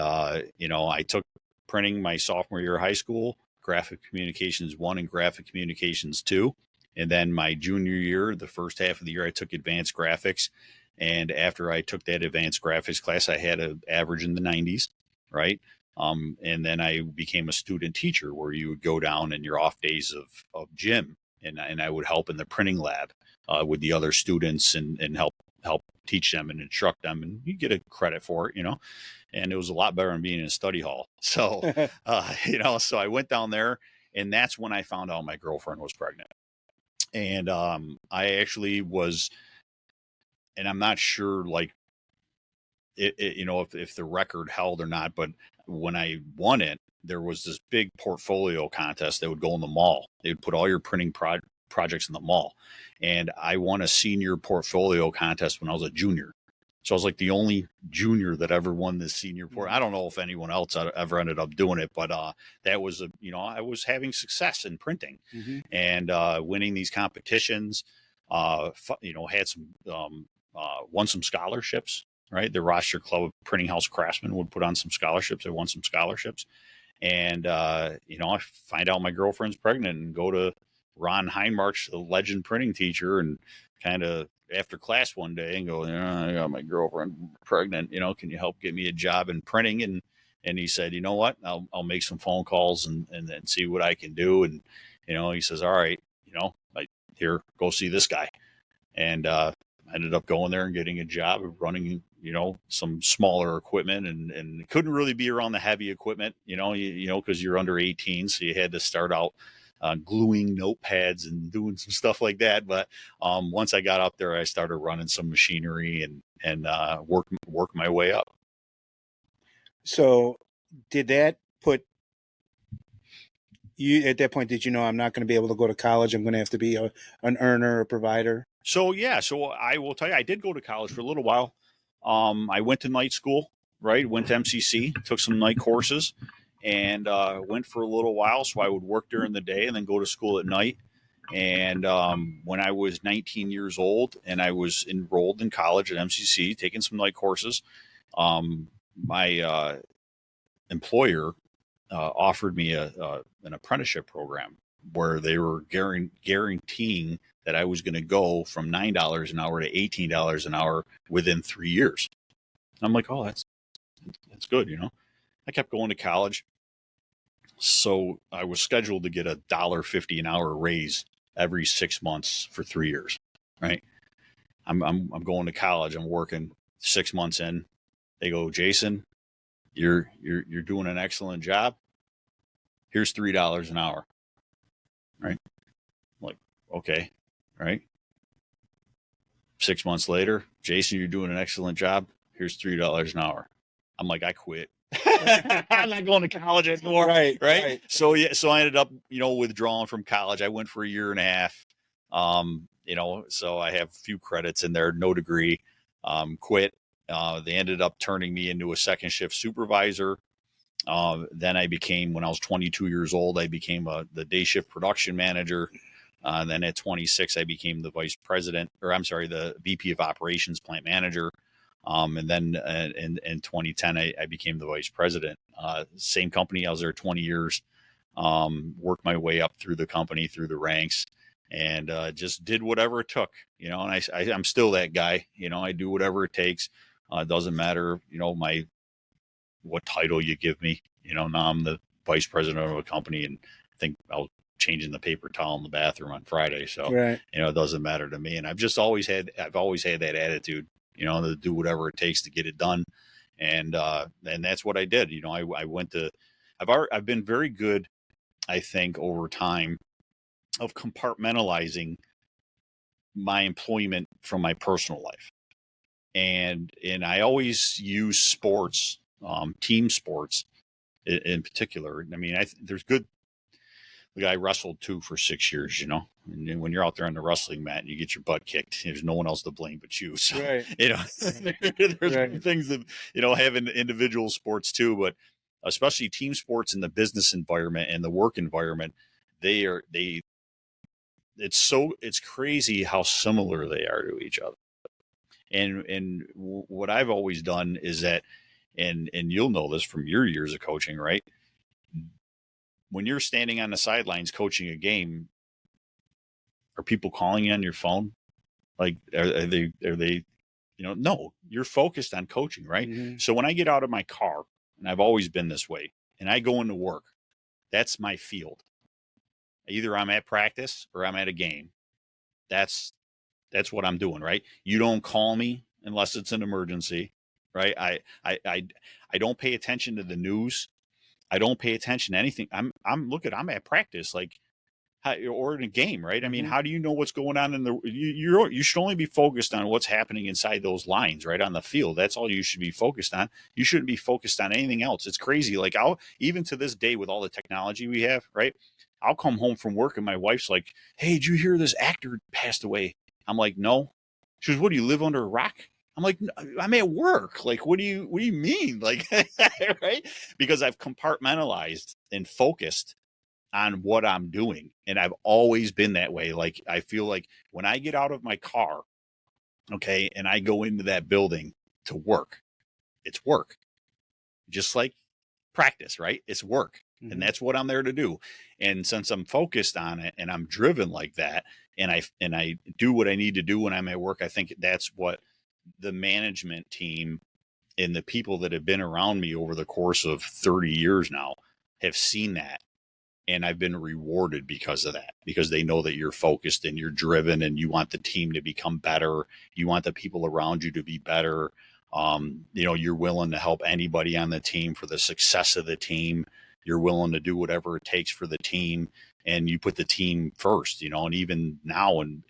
you know, I took printing my sophomore year of high school, graphic communications 1 and graphic communications 2. And then my junior year, the first half of the year, I took advanced graphics. And after I took that advanced graphics class, I had an average in the 90s, right? And then I became a student teacher, where you would go down in your off days of gym, and I would help in the printing lab with the other students and help teach them and instruct them, and you get a credit for it, you know. and it was a lot better than being in a study hall. So, so I went down there, and that's when I found out my girlfriend was pregnant. And I actually was, and I'm not sure, like, if the record held or not, but when I won it, there was this big portfolio contest that would go in the mall. They would put all your printing projects in the mall. And I won a senior portfolio contest when I was a junior. So I was like the only junior that ever won this senior port. I don't know if anyone else ever ended up doing it, but that was I was having success in printing and winning these competitions. Had some won some scholarships. Right, the Rochester Club of Printing House Craftsmen would put on some scholarships. I won some scholarships, and I find out my girlfriend's pregnant and go to Ron Heinmarch, the legend printing teacher, and kind of after class one day and go, I got my girlfriend pregnant. Can you help get me a job in printing? And he said, you know what, I'll make some phone calls and then see what I can do. And he says, all right, here, go see this guy. And I ended up going there and getting a job of running, some smaller equipment and couldn't really be around the heavy equipment, because you're under 18. So you had to start out gluing notepads and doing some stuff like that. But once I got up there, I started running some machinery and work my way up. So did that put you at that point? Did you know I'm not going to be able to go to college? I'm going to have to be an earner, a provider? So I will tell you, I did go to college for a little while. I went to night school, right? Went to MCC, took some night courses, and went for a little while. So I would work during the day and then go to school at night. And when I was 19 years old and I was enrolled in college at MCC, taking some night courses, my employer offered me an apprenticeship program where they were guaranteeing that I was going to go from $9 an hour to $18 an hour within 3 years. I'm like, oh, that's good. I kept going to college. So I was scheduled to get $1.50 an hour raise every 6 months for 3 years. Right. I'm going to college. I'm working 6 months in. They go, Jason, you're doing an excellent job. Here's $3 an hour. Right. I'm like, okay. Right. 6 months later, Jason, you're doing an excellent job. Here's $3 an hour. I'm like, I quit. I'm not going to college anymore. Right. So I ended up, withdrawing from college. I went for a year and a half. So I have a few credits in there, no degree. Quit. They ended up turning me into a second shift supervisor. Then I became, when I was 22 years old, I became the day shift production manager. Then at 26, I became the the VP of operations, plant manager. And then in 2010, I became the vice president. Same company. I was there 20 years, worked my way up through the company, through the ranks, and just did whatever it took, and I'm still that guy. I do whatever it takes. It doesn't matter, what title you give me. Now I'm the vice president of a company, and I think I'll changing the paper towel in the bathroom on Friday. So, right. It doesn't matter to me. And I've always had that attitude, to do whatever it takes to get it done. And that's what I did. I've been very good, I think, over time of compartmentalizing my employment from my personal life. And I always use sports, team sports in particular. I mean, there's good. The guy wrestled too for 6 years, and when you're out there on the wrestling mat and you get your butt kicked, there's no one else to blame but you. So, right. There's right. things that, have in individual sports too, but especially team sports in the business environment and the work environment, it's crazy how similar they are to each other. And what I've always done is that, and you'll know this from your years of coaching, right? When you're standing on the sidelines coaching a game, are people calling you on your phone? Like, are they, no, you're focused on coaching, right? Mm-hmm. So when I get out of my car, and I've always been this way, and I go into work, that's my field. Either I'm at practice or I'm at a game. That's what I'm doing, right? You don't call me unless it's an emergency, right? I don't pay attention to the news. I don't pay attention to anything. I'm at practice, like, or in a game, right? I mean, how do you know what's going on in the? You should only be focused on what's happening inside those lines, right on the field. That's all you should be focused on. You shouldn't be focused on anything else. It's crazy. Like, I'll even to this day with all the technology we have, right? I'll come home from work and my wife's like, "Hey, did you hear this actor passed away?" I'm like, "No." She goes, "What, do you live under a rock?" I'm like, "No, I'm at work. Like, what do you mean?" Like, right? Because I've compartmentalized and focused on what I'm doing. And I've always been that way. Like, I feel like when I get out of my car, okay, and I go into that building to work, it's work. Just like practice, right? It's work. And that's what I'm there to do. And since I'm focused on it and I'm driven like that, and I do what I need to do when I'm at work, I think that's what the management team and the people that have been around me over the course of 30 years now have seen that. And I've been rewarded because of that, because they know that you're focused and you're driven and you want the team to become better. You want the people around you to be better. You're willing to help anybody on the team for the success of the team. You're willing to do whatever it takes for the team, and you put the team first, and even now in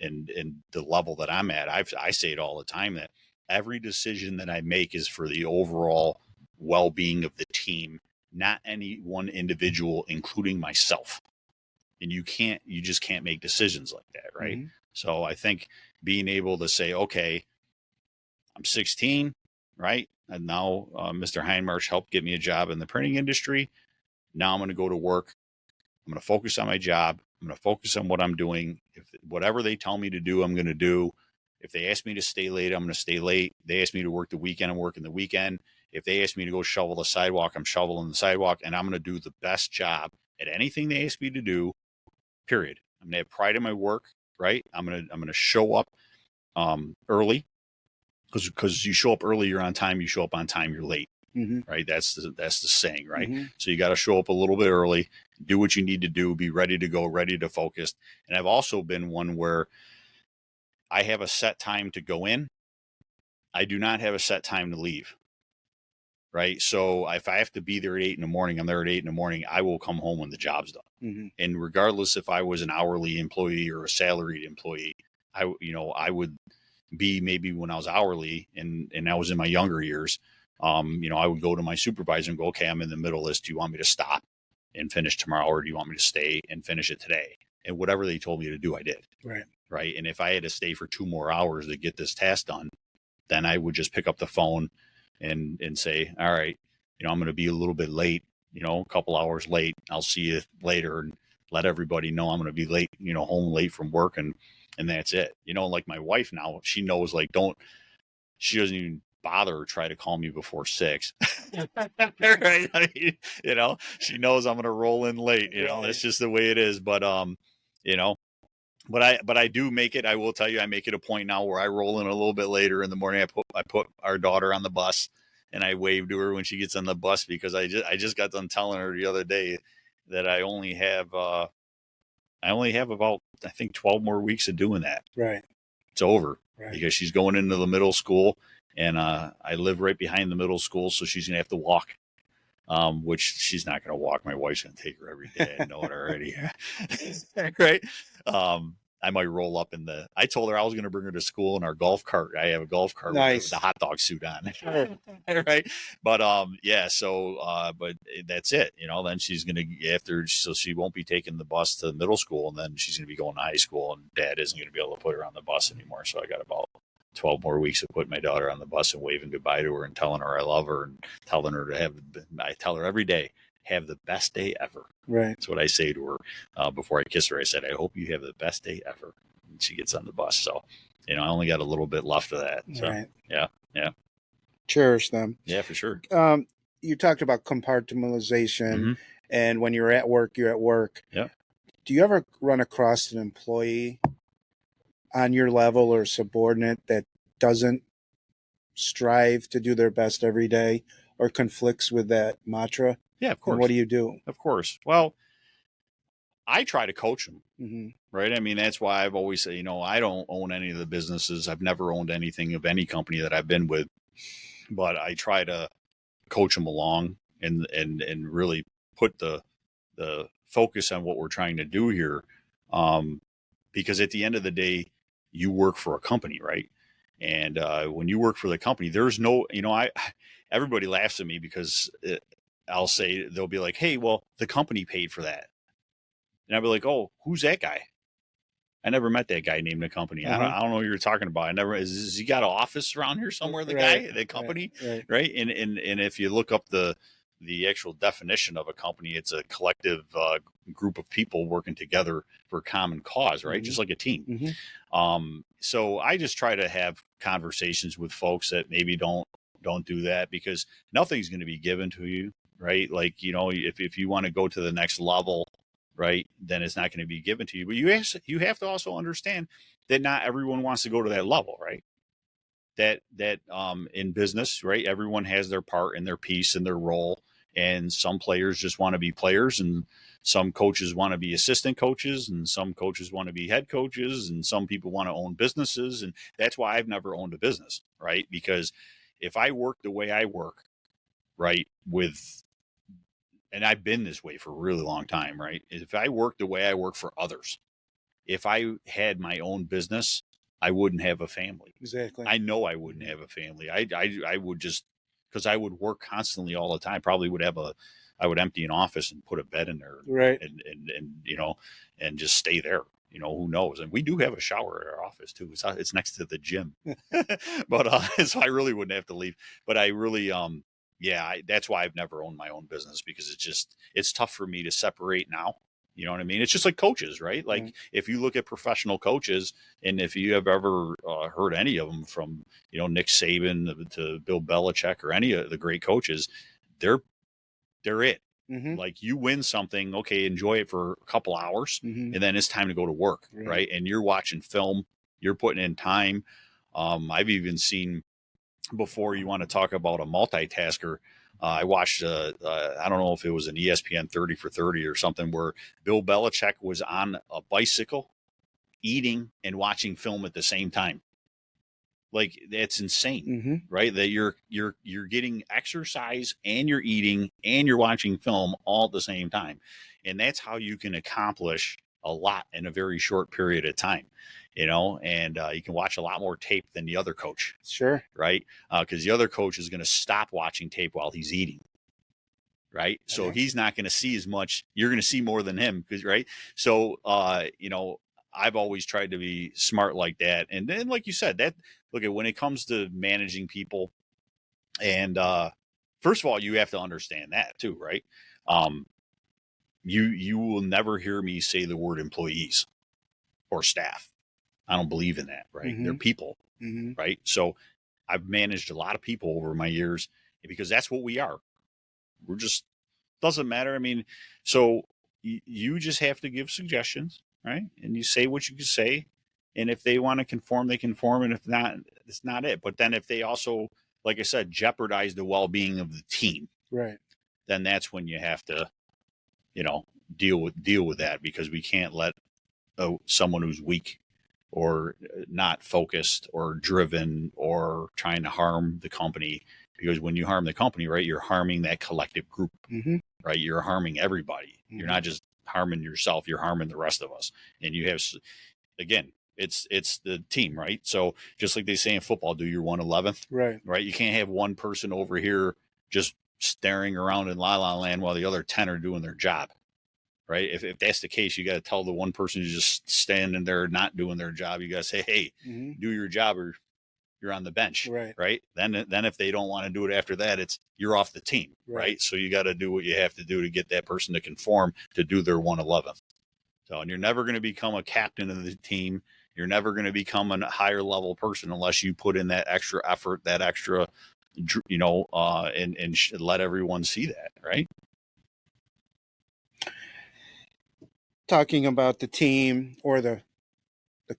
the level that I'm at, I say it all the time that every decision that I make is for the overall well-being of the team, not any one individual, including myself. And you just can't make decisions like that, right? So I think being able to say, okay, I'm 16, right? And now Mr. Heinmarsh helped get me a job in the printing industry. Now I'm going to go to work. I'm going to focus on my job. I'm going to focus on what I'm doing. If whatever they tell me to do, I'm going to do. If they ask me to stay late, I'm going to stay late. They ask me to work the weekend, I'm working the weekend. If they ask me to go shovel the sidewalk, I'm shoveling the sidewalk, and I'm going to do the best job at anything they ask me to do, period. I'm going to have pride in my work, right? I'm going to show up early, because you show up early, you're on time. You show up on time, you're late, right? That's the saying, right? So you got to show up a little bit early, do what you need to do, be ready to go, ready to focus. And I've also been one where I have a set time to go in. I do not have a set time to leave. Right. So if I have to be there at 8 a.m, I'm there at 8 a.m. I will come home when the job's done. And regardless if I was an hourly employee or a salaried employee, I would be, maybe when I was hourly and I was in my younger years, I would go to my supervisor and go, okay, I'm in the middle of this. Do you want me to stop and finish tomorrow, or do you want me to stay and finish it today? And whatever they told me to do, I did. Right. And if I had to stay for 2 more hours to get this task done, then I would just pick up the phone and say, all right, I'm going to be a little bit late, a couple hours late. I'll see you later, and let everybody know I'm going to be late, home late from work. And that's it. Like my wife now, she knows, like, she doesn't even bother or try to call me before 6. Right. I mean, she knows I'm going to roll in late, that's just the way it is. But, but I do make it, I will tell you, I make it a point now where I roll in a little bit later in the morning. I put our daughter on the bus and I wave to her when she gets on the bus, because I just got done telling her the other day that I only have about, I think, 12 more weeks of doing that. Right. It's over, because she's going into the middle school, and I live right behind the middle school. So she's going to have to walk. Which she's not going to walk. My wife's going to take her every day. I know it already. Right. I might roll up I told her I was going to bring her to school in our golf cart. I have a golf cart with the hot dog suit on. Right. But, yeah. So, but that's it, then she's going to, so she won't be taking the bus to middle school, and then she's going to be going to high school, and Dad isn't going to be able to put her on the bus anymore. So I got about 12 more weeks of putting my daughter on the bus and waving goodbye to her and telling her I love her, and telling her I tell her every day, have the best day ever. Right. That's what I say to her before I kiss her. I said, I hope you have the best day ever. And she gets on the bus. So, I only got a little bit left of that. So, right. Yeah. Cherish them. Yeah, for sure. You talked about compartmentalization, and when you're at work, you're at work. Yeah. Do you ever run across an employee on your level or subordinate that doesn't strive to do their best every day, or conflicts with that mantra? Yeah, of course. And what do you do? Of course. Well, I try to coach them, right? I mean, that's why I've always said, I don't own any of the businesses. I've never owned anything of any company that I've been with. but I try to coach them along and really put the focus on what we're trying to do here. Because at the end of the day, you work for a company, right? And when you work for the company, there's no, everybody laughs at me because I'll say, they'll be like, hey, well, the company paid for that. And I'll be like, oh, who's that guy? I never met that guy named the company. I don't know what you're talking about. I never, is he got an office around here somewhere? The guy, the company, right? And if you look up the actual definition of a company, it's a collective group of people working together for a common cause, right? Just like a team. So I just try to have conversations with folks that maybe don't do that, because nothing's going to be given to you, right? Like, if you want to go to the next level, right, then it's not going to be given to you. But you have to also understand that not everyone wants to go to that level, right? That in business, right, everyone has their part and their piece and their role. And some players just want to be players, and some coaches want to be assistant coaches, and some coaches want to be head coaches, and some people want to own businesses. And that's why I've never owned a business, right? Because if I work the way I work, right, and I've been this way for a really long time, right? If I work the way I work for others, if I had my own business, I wouldn't have a family. Exactly. I know I wouldn't have a family. I would just, because I would work constantly all the time. Probably would I would empty an office and put a bed in there, right? And and just stay there. Who knows? And we do have a shower at our office too. It's next to the gym, but so I really wouldn't have to leave. But I really, that's why I've never owned my own business, because it's tough for me to separate now. You know what I mean? It's just like coaches, right? Like if you look at professional coaches, and if you have ever heard any of them, from Nick Saban to Bill Belichick or any of the great coaches, they're it. Like, you win something, okay, enjoy it for a couple hours, and then it's time to go to work, right? And you're watching film, you're putting in time. I've even seen, before you want to talk about a multitasker, I watched, I don't know if it was an ESPN 30 for 30 or something, where Bill Belichick was on a bicycle eating and watching film at the same time. Like, that's insane, right? That you're getting exercise, and you're eating, and you're watching film all at the same time. And that's how you can accomplish a lot in a very short period of time, and you can watch a lot more tape than the other coach. Sure. Right. Because the other coach is going to stop watching tape while he's eating. Right. So he's not going to see as much. You're going to see more than him. Right. So, I've always tried to be smart like that. And then, like you said, when it comes to managing people, and first of all, you have to understand that too, right? You will never hear me say the word employees or staff. I don't believe in that, right? They're people, right? So I've managed a lot of people over my years, because that's what we are. We're just, doesn't matter. I mean, so you just have to give suggestions, right? And you say what you can say. And if they want to conform, they conform. And if not, it's not it. But then if they also, like I said, jeopardize the well-being of the team, right, then that's when you have to, deal with that, because we can't let someone who's weak or not focused or driven or trying to harm the company. Because when you harm the company, right, you're harming that collective group, right? You're harming everybody. You're not just harming yourself, you're harming the rest of us. And you have, again, it's the team, right? So just like they say in football, do your 111th, right? You can't have one person over here just staring around in la la land while the other 10 are doing their job. Right. If that's the case, you got to tell the one person who's just standing there not doing their job, you got to say, hey, do your job, or you're on the bench. Right. Then if they don't want to do it after that, you're off the team. Right. So you got to do what you have to do to get that person to conform to do their 111th. So, and you're never going to become a captain of the team. You're never going to become a higher level person unless you put in that extra effort, that extra, and let everyone see that. Right. Talking about the team or the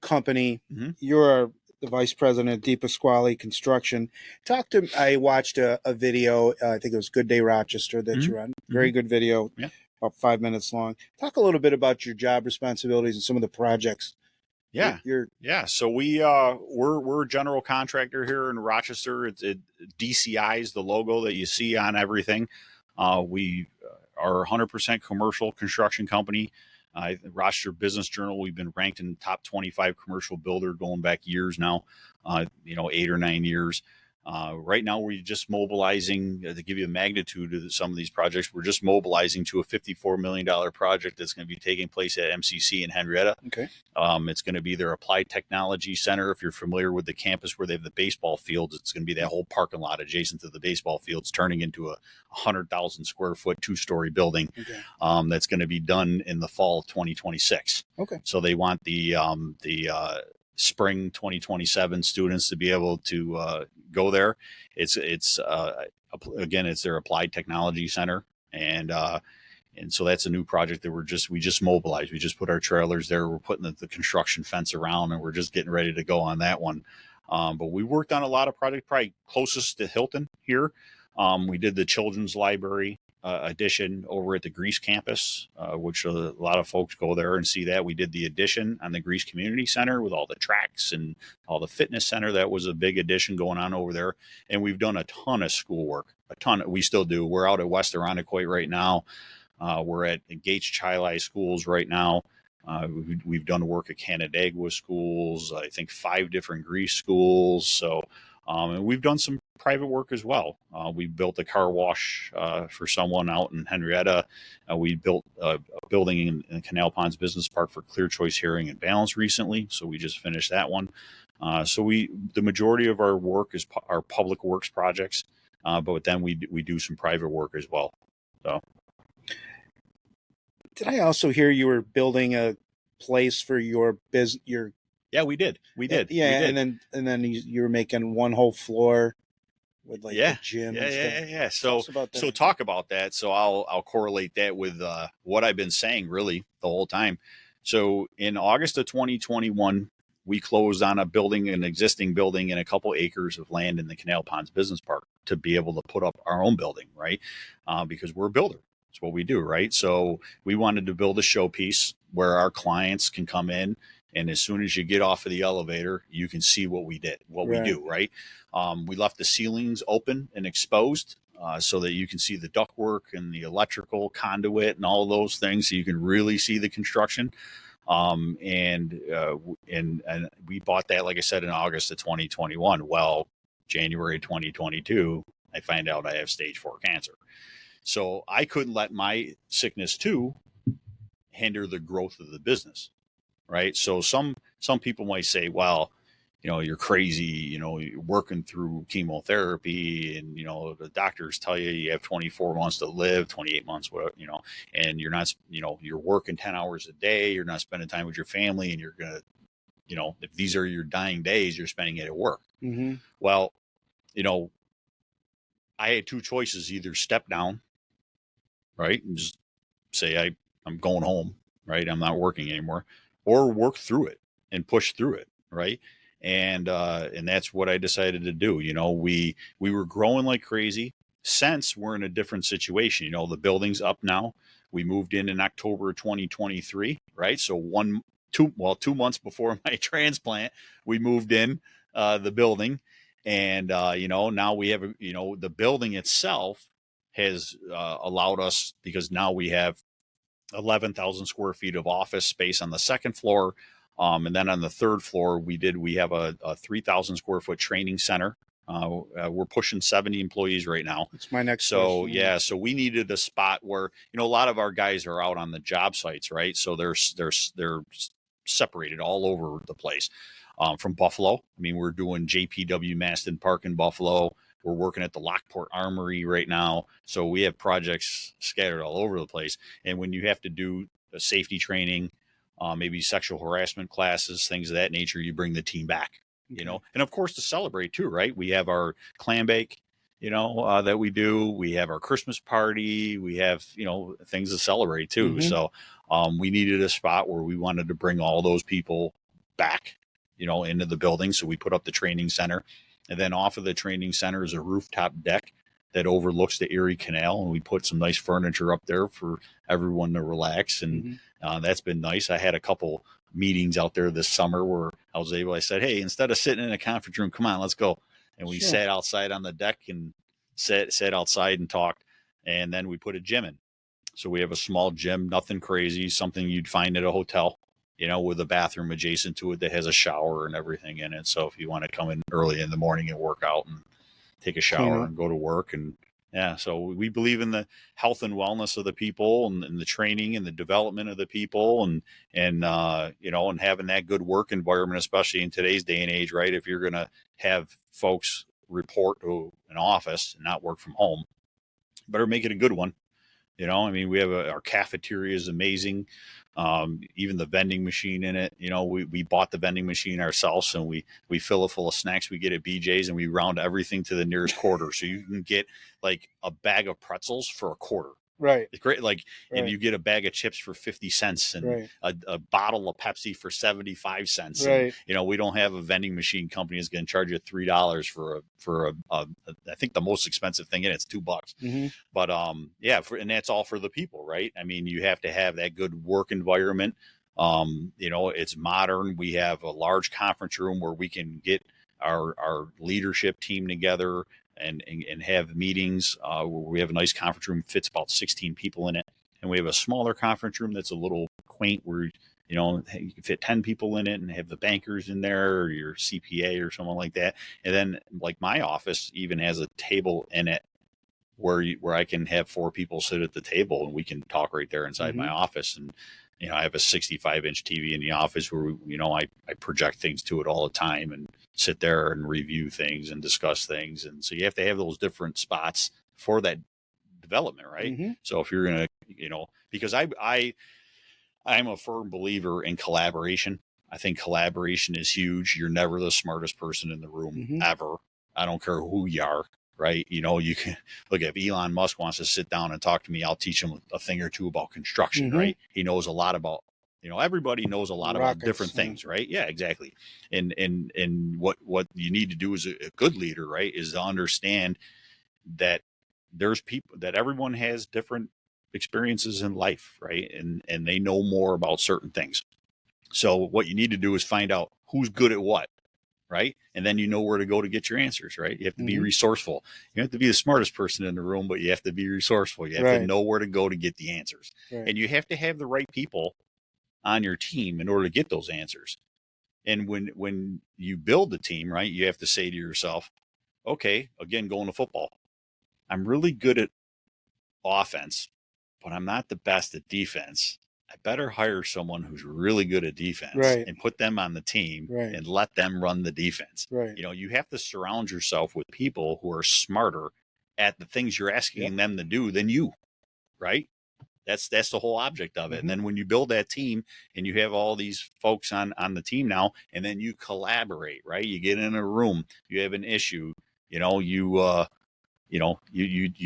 company, you're the vice president of Deep Pasquale Construction. I watched a video, I think it was Good Day Rochester that you're on. Very good video, about 5 minutes long. Talk a little bit about your job responsibilities and some of the projects Yeah. You're So we're a general contractor here in Rochester. DCI is the logo that you see on everything. We are a 100% commercial construction company. Rochester Business Journal, we've been ranked in the top 25 commercial builder going back years now, 8 or 9 years. Right now, we're just mobilizing to give you a magnitude of some of these projects. We're just mobilizing to a $54 million project that's going to be taking place at MCC in Henrietta. okay. It's going to be their Applied Technology Center. If you're familiar with the campus where they have the baseball fields, it's going to be that whole parking lot adjacent to the baseball fields, turning into a 100,000 square foot, 2-story building. Okay. That's going to be done in the fall of 2026. Okay. So they want the spring 2027 students to be able to go there. It's again, it's their Applied Technology Center, and so that's a new project that we just mobilized. We just put our trailers there. We're putting the construction fence around, and we're just getting ready to go on that one. But we worked on a lot of projects, probably closest to Hilton here. We did the children's library addition over at the Greece campus, which a lot of folks go there and see that. We did the addition on the Greece Community Center with all the tracks and all the fitness center. That was a big addition going on over there. And we've done a ton of schoolwork, we still do. We're out at West Irondequoit right now. We're at Gates Chili schools right now. We've done work at Canandaigua schools, I think 5 different Greece schools. So, and we've done some private work as well. We built a car wash for someone out in Henrietta. We built a building in Canal Ponds Business Park for Clear Choice Hearing and Balance recently. So we just finished that one. So the majority of our work is our public works projects, but then we do some private work as well. So. Did I also hear you were building a place for your business? Yeah, we did. Yeah, We did. and then you were making one whole floor with like Yeah. a gym. Yeah. Tell us about that. So talk about that. So I'll correlate that with what I've been saying really the whole time. So in August of 2021, we closed on an existing building and a couple acres of land in the Canal Ponds Business Park to be able to put up our own building, right? Because we're a builder. That's what we do, right? So we wanted to build a showpiece where our clients can come in, and as soon as you get off of the elevator, you can see what we did, what we do, right? We left the ceilings open and exposed so that you can see the ductwork and the electrical conduit and all of those things, so you can really see the construction. And we bought that, like I said, in August of 2021. Well, January 2022, I find out I have stage 4 cancer. So I couldn't let my sickness too hinder the growth of the business, right? So some people might say, well, you're crazy, you're working through chemotherapy, and the doctors tell you have 24 months to live, 28 months, and you're not, you're working 10 hours a day, you're not spending time with your family, and you're gonna, if these are your dying days, you're spending it at work. Mm-hmm. Well, I had 2 choices: either step down, right, and just say I'm going home, right, I'm not working anymore, or work through it and push through it, right? And that's what I decided to do. We were growing like crazy. Since we're in a different situation, the building's up now. We moved in October 2023, right? So 2 months before my transplant, we moved in the building, and now we have the building itself has allowed us, because now we have 11,000 square feet of office space on the 2nd floor. And then on the 3rd floor, we have a 3,000 square foot training center. We're pushing 70 employees right now. That's my next question. question. So we needed a spot where, a lot of our guys are out on the job sites, right? So they're separated all over the place. From Buffalo, we're doing JPW Maston Park in Buffalo. We're working at the Lockport Armory right now. So we have projects scattered all over the place. And when you have to do a safety training, maybe sexual harassment classes, things of that nature, you bring the team back, and of course to celebrate too, right? We have our clam bake, that we do. We have our Christmas party. We have, things to celebrate too. Mm-hmm. So we needed a spot where we wanted to bring all those people back, into the building. So we put up the training center. And then off of the training center is a rooftop deck that overlooks the Erie Canal. And we put some nice furniture up there for everyone to relax. And that's been nice. I had a couple meetings out there this summer where I said, hey, instead of sitting in a conference room, come on, let's go. And we sat outside on the deck and sat outside and talked. And then we put a gym in. So we have a small gym, nothing crazy, something you'd find at a hotel, with a bathroom adjacent to it that has a shower and everything in it. So if you want to come in early in the morning and work out and take a shower and go to work. And so we believe in the health and wellness of the people and the training and the development of the people and having that good work environment, especially in today's day and age, right? If you're going to have folks report to an office and not work from home, better make it a good one. We have our cafeteria is amazing. Even the vending machine in it, we bought the vending machine ourselves and we fill it full of snacks we get at BJ's and we round everything to the nearest quarter. So you can get like a bag of pretzels for a quarter. Right. It's great. And you get a bag of chips for 50 cents and a bottle of Pepsi for 75 cents. Right. And, we don't have a vending machine company that's going to charge you $3 for I think the most expensive thing in it's $2. Mm-hmm. But, and that's all for the people, right? You have to have that good work environment. It's modern. We have a large conference room where we can get our leadership team together and have meetings where we have a nice conference room, fits about 16 people in it. And we have a smaller conference room that's a little quaint where, you can fit 10 people in it and have the bankers in there or your CPA or someone like that. And then like my office even has a table in it where I can have 4 people sit at the table and we can talk right there inside my office. And, I have a 65-inch TV in the office where, I project things to it all the time and sit there and review things and discuss things. And so you have to have those different spots for that development, right? Mm-hmm. So if you're going to, because I'm a firm believer in collaboration. I think collaboration is huge. You're never the smartest person in the room ever. I don't care who you are. Right. You can look, if Elon Musk wants to sit down and talk to me, I'll teach him a thing or two about construction. Right. He knows a lot about, everybody knows a lot about different things. Right. Yeah, exactly. And what you need to do as a good leader, right, is to understand that there's people that everyone has different experiences in life. Right. And they know more about certain things. So what you need to do is find out who's good at what. Right. And then you know where to go to get your answers. Right. You have to be resourceful. You have to be the smartest person in the room, but you have to be resourceful. You have to know where to go to get the answers. Right. And you have to have the right people on your team in order to get those answers. And when you build the team, right, you have to say to yourself, okay, again, going to football, I'm really good at offense, but I'm not the best at defense. I better hire someone who's really good at defense and put them on the team and let them run the defense. Right. You have to surround yourself with people who are smarter at the things you're asking them to do than you. Right. That's the whole object of it. And then when you build that team and you have all these folks on the team now, and then you collaborate, right? You get in a room, you have an issue, you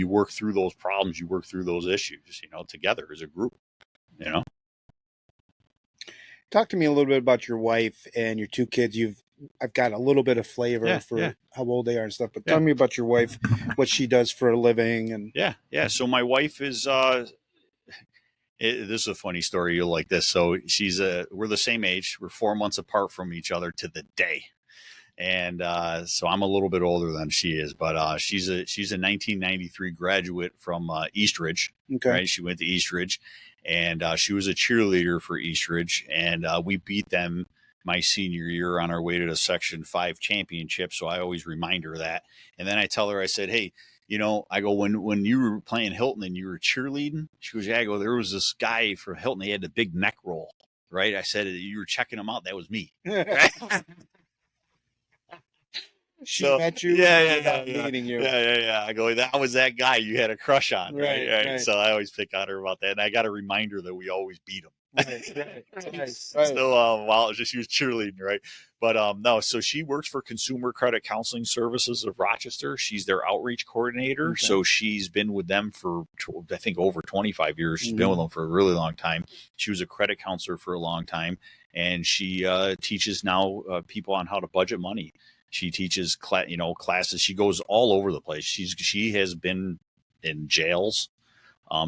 work through those problems, you work through those issues, together as a group. Talk to me a little bit about your wife and your 2 kids. I've got a little bit of flavor for how old they are and stuff, but tell me about your wife, what she does for a living. And So my wife is, this is a funny story. You'll like this. So we're the same age. We're 4 months apart from each other to the day. And so I'm a little bit older than she is, but she's a 1993 graduate from Eastridge. Okay. Right? She went to Eastridge, and she was a cheerleader for Eastridge, and we beat them my senior year on our way to the Section 5 championship. So I always remind her of that. And then I tell her, I said, hey, I go, when you were playing Hilton and you were cheerleading, she goes, yeah, I go, there was this guy from Hilton. He had the big neck roll, right? I said, you were checking him out. That was me. Right? She met you, meeting you. Yeah. I go, that was that guy you had a crush on, right? So I always pick on her about that, and I got to remind her that we always beat him. Right. Still, while she was cheerleading, right? But no, so she works for Consumer Credit Counseling Services of Rochester. She's their outreach coordinator. Okay. So she's been with them for, I think, over 25 years. She's been with them for a really long time. She was a credit counselor for a long time, and she teaches now people on how to budget money. She teaches, classes. She goes all over the place. She has been in jails.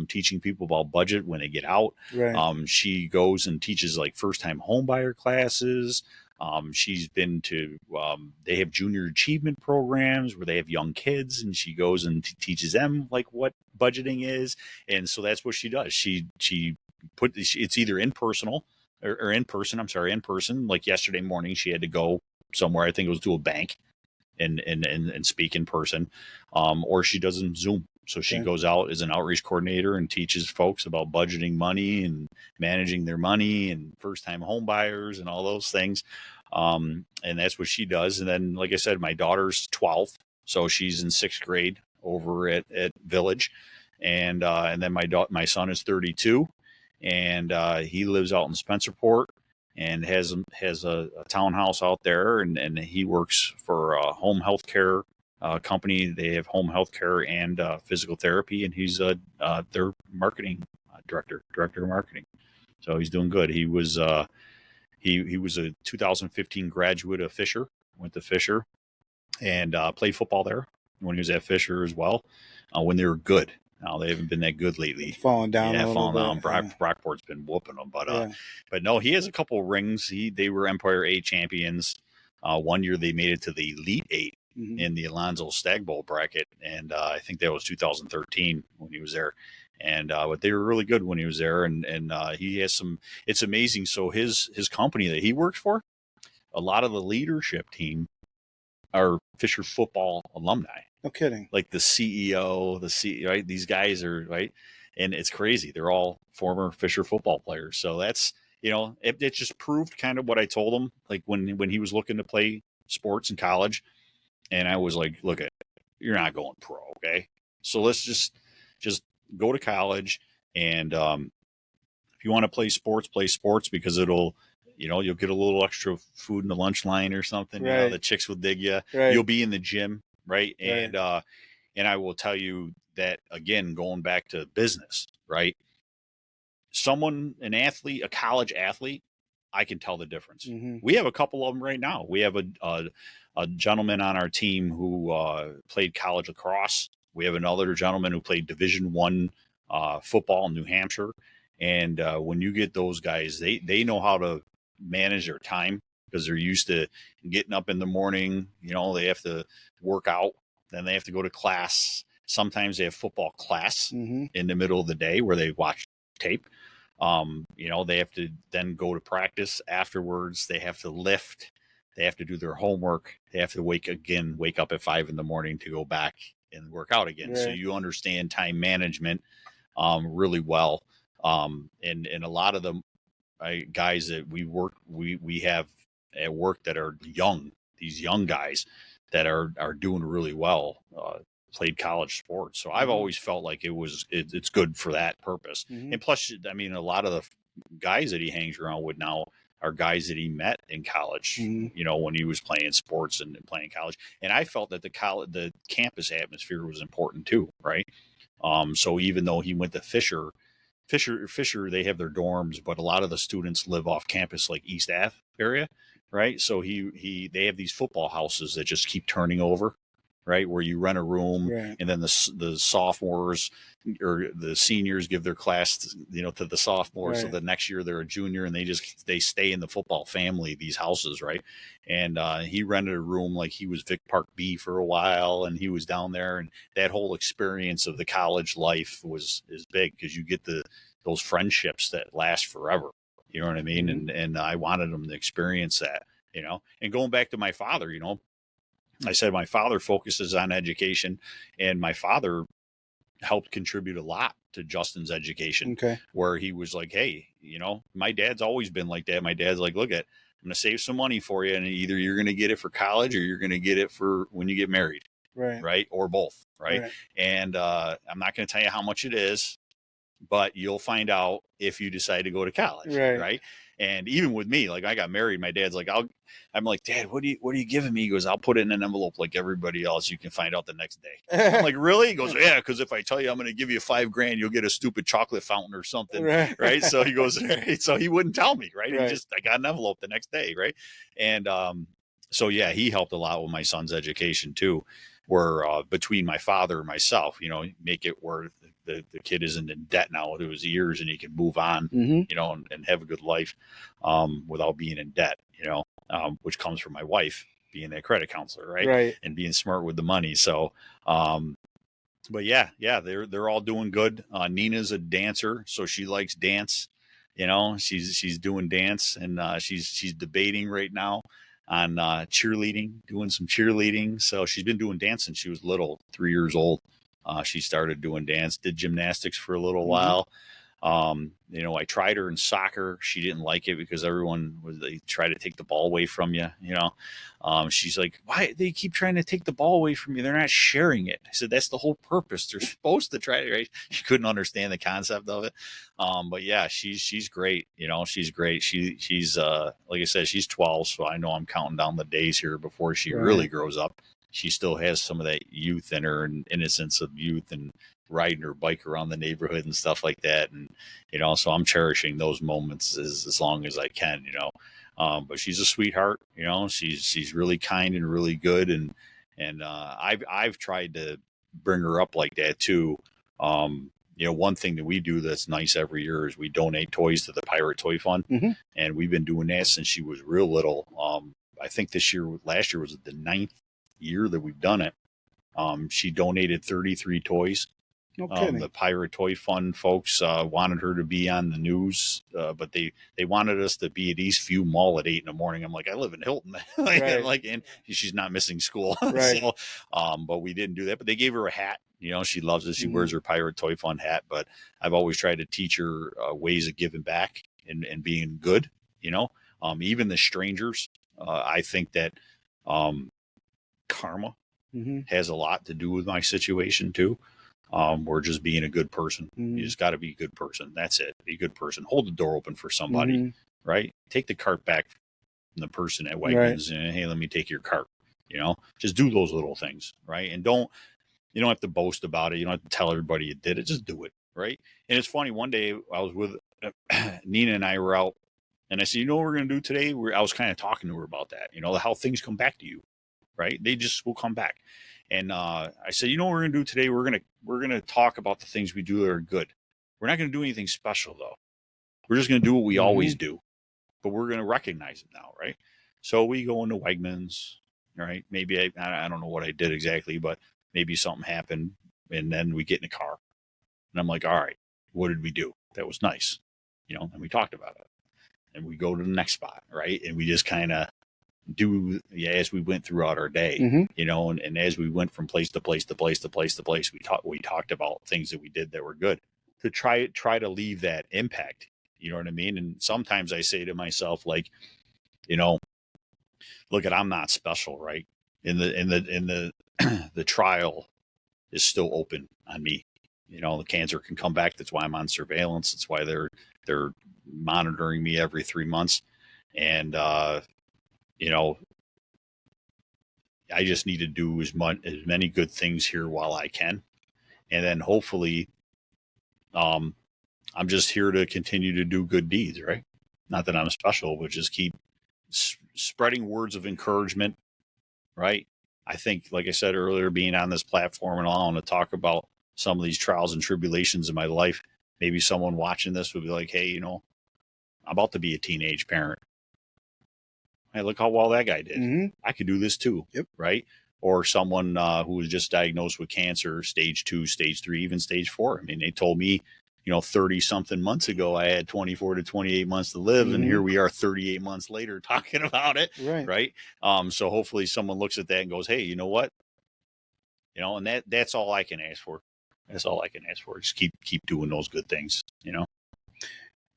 teaching people about budget when they get out. Right. She goes and teaches like first-time home buyer classes. She's been to, they have junior achievement programs where they have young kids, and she goes and teaches them like what budgeting is. And so that's what she does. It's either in person. In person. Like yesterday morning, she had to go somewhere. I think it was to a bank and speak in person, or she does in Zoom. So she goes out as an outreach coordinator and teaches folks about budgeting money and managing their money and first-time home buyers and all those things. And that's what she does. And then, like I said, my daughter's 12, so she's in 6th grade over at Village. And then my son is 32, and he lives out in Spencerport and has a townhouse out there, and he works for a home health care company. They have home health care and physical therapy, and he's their marketing director of marketing. So he's doing good. He was he was a 2015 graduate of Fisher, went to Fisher, and played football there when he was at Fisher as well, when they were good. Now they haven't been that good lately. Falling down. Yeah, falling down. Brockport's been whooping them, but no, he has a couple of rings. They were Empire 8 champions. One year they made it to the Elite 8 in the Alonzo Stag Bowl bracket, and I think that was 2013 when he was there. And but they were really good when he was there, and he has some. It's amazing. So his company that he works for, a lot of the leadership team are Fisher football alumni. No kidding. Like the CEO, right? These guys are right, and it's crazy. They're all former Fisher football players. So that's it just proved kind of what I told him. Like when he was looking to play sports in college, and I was like, look, you're not going pro, okay? So let's just go to college, and if you want to play sports because it'll. You'll get a little extra food in the lunch line or something. Right. The chicks will dig you. Right. You'll be in the gym, right? And I will tell you that again, going back to business, right? An athlete, a college athlete, I can tell the difference. We have a couple of them right now. We have a gentleman on our team who played college lacrosse. We have another gentleman who played Division I football in New Hampshire. And when you get those guys, they know how to manage their time because they're used to getting up in the morning. They have to work out, then they have to go to class. Sometimes they have football class in the middle of the day where they watch tape. They have to then go to practice afterwards. They have to lift. They have to do their homework. They have to wake up at 5 a.m. to go back and work out again. Right. So you understand time management really well. And a lot of them guys that we have at work that are young, these young guys that are doing really well, played college sports. So I've always felt like it's good for that purpose. And plus, I mean, a lot of the guys that he hangs around with now are guys that he met in college, when he was playing sports and playing college. And I felt that the campus atmosphere was important too, right? So even though he went to Fisher, they have their dorms, but a lot of the students live off campus, like East Ave area, right? So they have these football houses that just keep turning over, right? Where you rent a room, right. And then the sophomores or the seniors give their class, to the sophomores. Right. So the next year they're a junior, and they stay in the football family, these houses, right? And he rented a room like he was Vic Park B for a while, and he was down there, and that whole experience of the college life is big because you get those friendships that last forever. You know what I mean? And I wanted him to experience that, And going back to my father, I said my father focuses on education, and my father helped contribute a lot to Justin's education. Okay. Where he was like, hey, my dad's always been like that. My dad's like, look, I'm going to save some money for you, and either you're going to get it for college or you're going to get it for when you get married. Right. Or both. Right. And I'm not going to tell you how much it is, but you'll find out if you decide to go to college. Right. And even with me, like I got married, my dad's like, I'm like, Dad, what are you giving me? He goes, I'll put it in an envelope like everybody else. You can find out the next day. I'm like, really? He goes, yeah, because if I tell you I'm going to give you $5,000, you'll get a stupid chocolate fountain or something. Right. So he goes, so he wouldn't tell me. Right. I got an envelope the next day. Right. And so, yeah, he helped a lot with my son's education too, where between my father and myself, make it where the kid isn't in debt now to his years, and he can move on, Mm-hmm. you know, and have a good life without being in debt, you know, which comes from my wife being a credit counselor, right? Right. And being smart with the money. So, but yeah, they're all doing good. Nina's a dancer, so she likes dance. You know, she's doing dance, and she's debating right now on cheerleading, doing some cheerleading. So she's been doing dance since she was little, 3 years old. She started doing dance, did gymnastics for a little while. You know, I tried her in soccer. She didn't like it because they try to take the ball away from you. You know, she's like, why they keep trying to take the ball away from you? They're not sharing it. I said, that's the whole purpose. They're supposed to try to, right? She couldn't understand the concept of it. But yeah, she's great. You know, she's great. She's like I said, she's 12. So I know I'm counting down the days here before she really grows up. She still has some of that youth in her and innocence of youth and riding her bike around the neighborhood and stuff like that. And, you know, so I'm cherishing those moments as long as I can, you know. But she's a sweetheart, you know, she's really kind and really good. And I've tried to bring her up like that too. You know, one thing that we do that's nice every year is we donate toys to the Pirate Toy Fund. Mm-hmm. And we've been doing that since she was real little. I think last year was the 9th year that we've done it. She donated 33 toys. The Pirate Toy Fund folks wanted her to be on the news, but they wanted us to be at Eastview Mall at 8 a.m. I'm like, I live in Hilton, and she's not missing school, Right. So, but we didn't do that. But they gave her a hat. You know, she loves it. She wears her Pirate Toy Fund hat. But I've always tried to teach her ways of giving back and being good. You know, even the strangers. I think that karma has a lot to do with my situation too. We're just being a good person. You just got to be a good person. That's it. Be a good person. Hold the door open for somebody, right? Take the cart back from the person at Wegmans and, hey, let me take your cart. You know, just do those little things, right? And you don't have to boast about it. You don't have to tell everybody you did it. Just do it, right? And it's funny. One day I was with Nina and I were out, and I said, you know what we're going to do today? I was kind of talking to her about that. You know, how things come back to you, right? They just will come back. And I said, you know what we're going to do today? We're going to talk about the things we do that are good. We're not going to do anything special, though. We're just going to do what we always do. But we're going to recognize it now, right? So we go into Wegmans, right? Maybe I don't know what I did exactly, but maybe something happened. And then we get in the car. And I'm like, all right, what did we do? That was nice. You know, and we talked about it. And we go to the next spot, right? And we just kind of as we went throughout our day, you know, and as we went from place to place to place to place to place, we talked about things that we did that were good to try to leave that impact. You know what I mean? And sometimes I say to myself, like, you know, look I'm not special, right? In the the trial is still open on me. You know, the cancer can come back. That's why I'm on surveillance. That's why they're monitoring me every 3 months. And you know, I just need to do as many good things here while I can. And then hopefully, I'm just here to continue to do good deeds, right? Not that I'm special, but just keep spreading words of encouragement, right? I think, like I said earlier, being on this platform and allowing to talk about some of these trials and tribulations in my life, maybe someone watching this would be like, hey, you know, I'm about to be a teenage parent. Hey, look how well that guy did. I could do this too. Yep. Right. Or someone who was just diagnosed with cancer, stage 2, stage 3, even stage 4. I mean, they told me, you know, 30 something months ago, I had 24 to 28 months to live. And here we are 38 months later talking about it. Right. So hopefully someone looks at that and goes, hey, you know what? You know, and that's all I can ask for. That's all I can ask for. Just keep doing those good things, you know.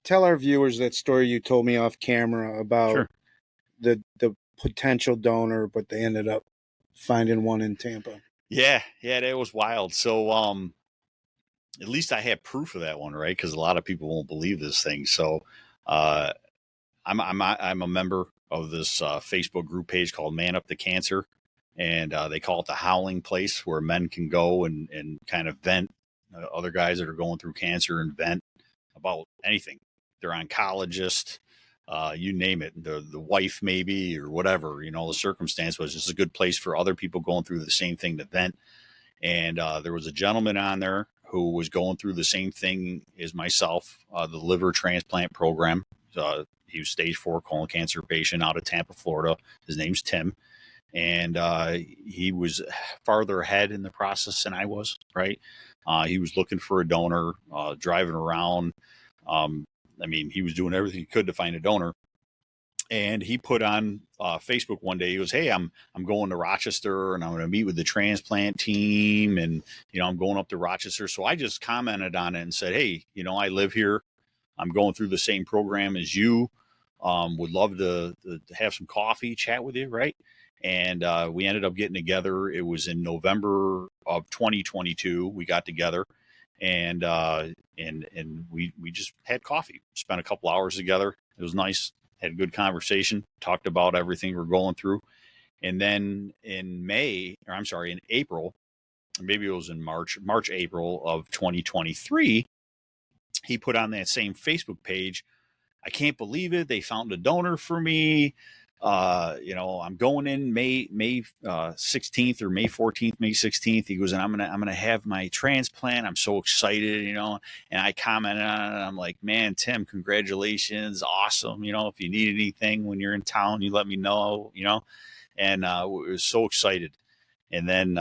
Tell our viewers that story you told me off camera about the potential donor, but they ended up finding one in Tampa. Yeah, that was wild. So at least I have proof of that one, right? Because a lot of people won't believe this thing. So I'm a member of this Facebook group page called Man Up to Cancer, and they call it the howling place, where men can go and kind of vent, other guys that are going through cancer, and vent about anything. They're oncologist, you name it, the wife maybe, or whatever, you know, the circumstance was just a good place for other people going through the same thing to vent. And there was a gentleman on there who was going through the same thing as myself, the liver transplant program. He was stage 4 colon cancer patient out of Tampa, Florida. His name's Tim. And he was farther ahead in the process than I was, right? He was looking for a donor, driving around. He was doing everything he could to find a donor. And he put on Facebook one day, he goes, "Hey, I'm going to Rochester and I'm going to meet with the transplant team. And, I'm going up to Rochester." So I just commented on it and said, "Hey, I live here. I'm going through the same program as you. Would love to have some coffee, chat with you." Right. And we ended up getting together. It was in November of 2022. We got together and we just had coffee, spent a couple hours together. It was nice. Had a good conversation, talked about everything we're going through. And then in April, maybe it was in March, April of 2023, he put on that same Facebook page, "I can't believe it. They found a donor for me. I'm going in May 16th or May 14th, May 16th. He goes, and I'm gonna have my transplant. I'm so excited, And I commented on it. I'm like, "Man, Tim, congratulations, awesome. If you need anything when you're in town, you let me know. And we were so excited. And then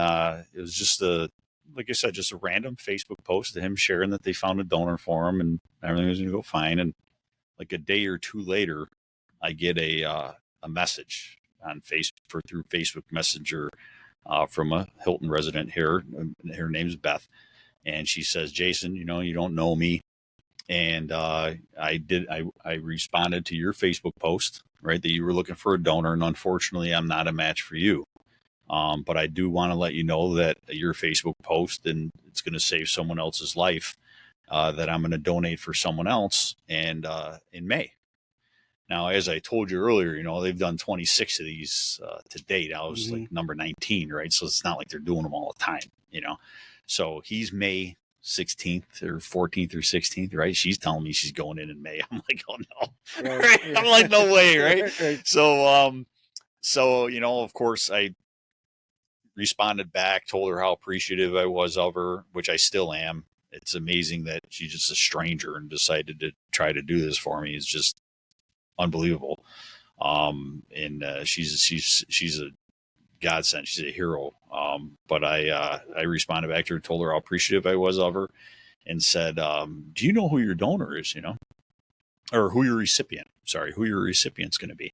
it was just like I said, just a random Facebook post of him sharing that they found a donor for him and everything was gonna go fine. And like a day or two later, I get a message on Facebook through Facebook Messenger from a Hilton resident here. Her name's Beth, and she says, "Jason, you don't know me, and I responded to your Facebook post, right, that you were looking for a donor, and unfortunately, I'm not a match for you. But I do want to let you know that your Facebook post, and it's going to save someone else's life, that I'm going to donate for someone else, and in May." Now, as I told you earlier, they've done 26 of these to date. I was like number 19, right? So it's not like they're doing them all the time, So he's May 16th or 14th or 16th, right? She's telling me she's going in May. I'm like, "Oh no," right? I'm like, "No way," right? So, of course, I responded back, told her how appreciative I was of her, which I still am. It's amazing that she's just a stranger and decided to try to do this for me. It's just unbelievable. And she's a godsend. She's a hero. But I responded back to her, told her how appreciative I was of her, and said, "Do you know who your donor is? Or who your recipient? Sorry, who your recipient's going to be?"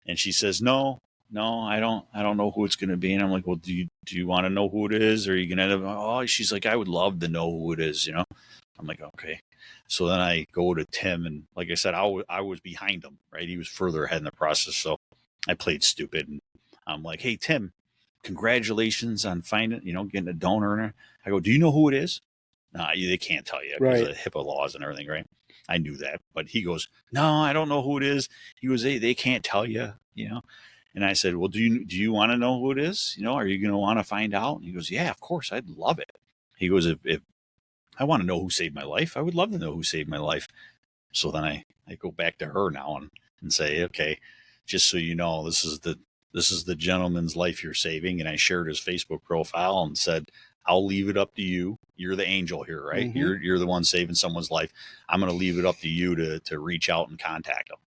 And she says, "No, I don't know who it's going to be." And I'm like, "Well, do you want to know who it is? Or are you going to end up?" "Oh," she's like, "I would love to know who it is." I'm like, "Okay." So then I go to Tim, and like I said, I was behind him, right? He was further ahead in the process. So I played stupid, and I'm like, "Hey, Tim, congratulations on finding, getting a donor." I go, "Do you know who it is?" "Nah, they can't tell you because of HIPAA laws and everything, right?" I knew that, but he goes, "No, I don't know who it is." He goes, they can't tell you, And I said, "Well, do you want to know who it is? Are you going to want to find out?" And he goes, "Yeah, of course, I'd love it." He goes, if I want to know who saved my life, I would love to know who saved my life." So then I go back to her now and say, "Okay, just so you know, this is the gentleman's life you're saving." And I shared his Facebook profile and said, "I'll leave it up to you. You're the angel here, right? You're the one saving someone's life. I'm going to leave it up to you to reach out and contact them."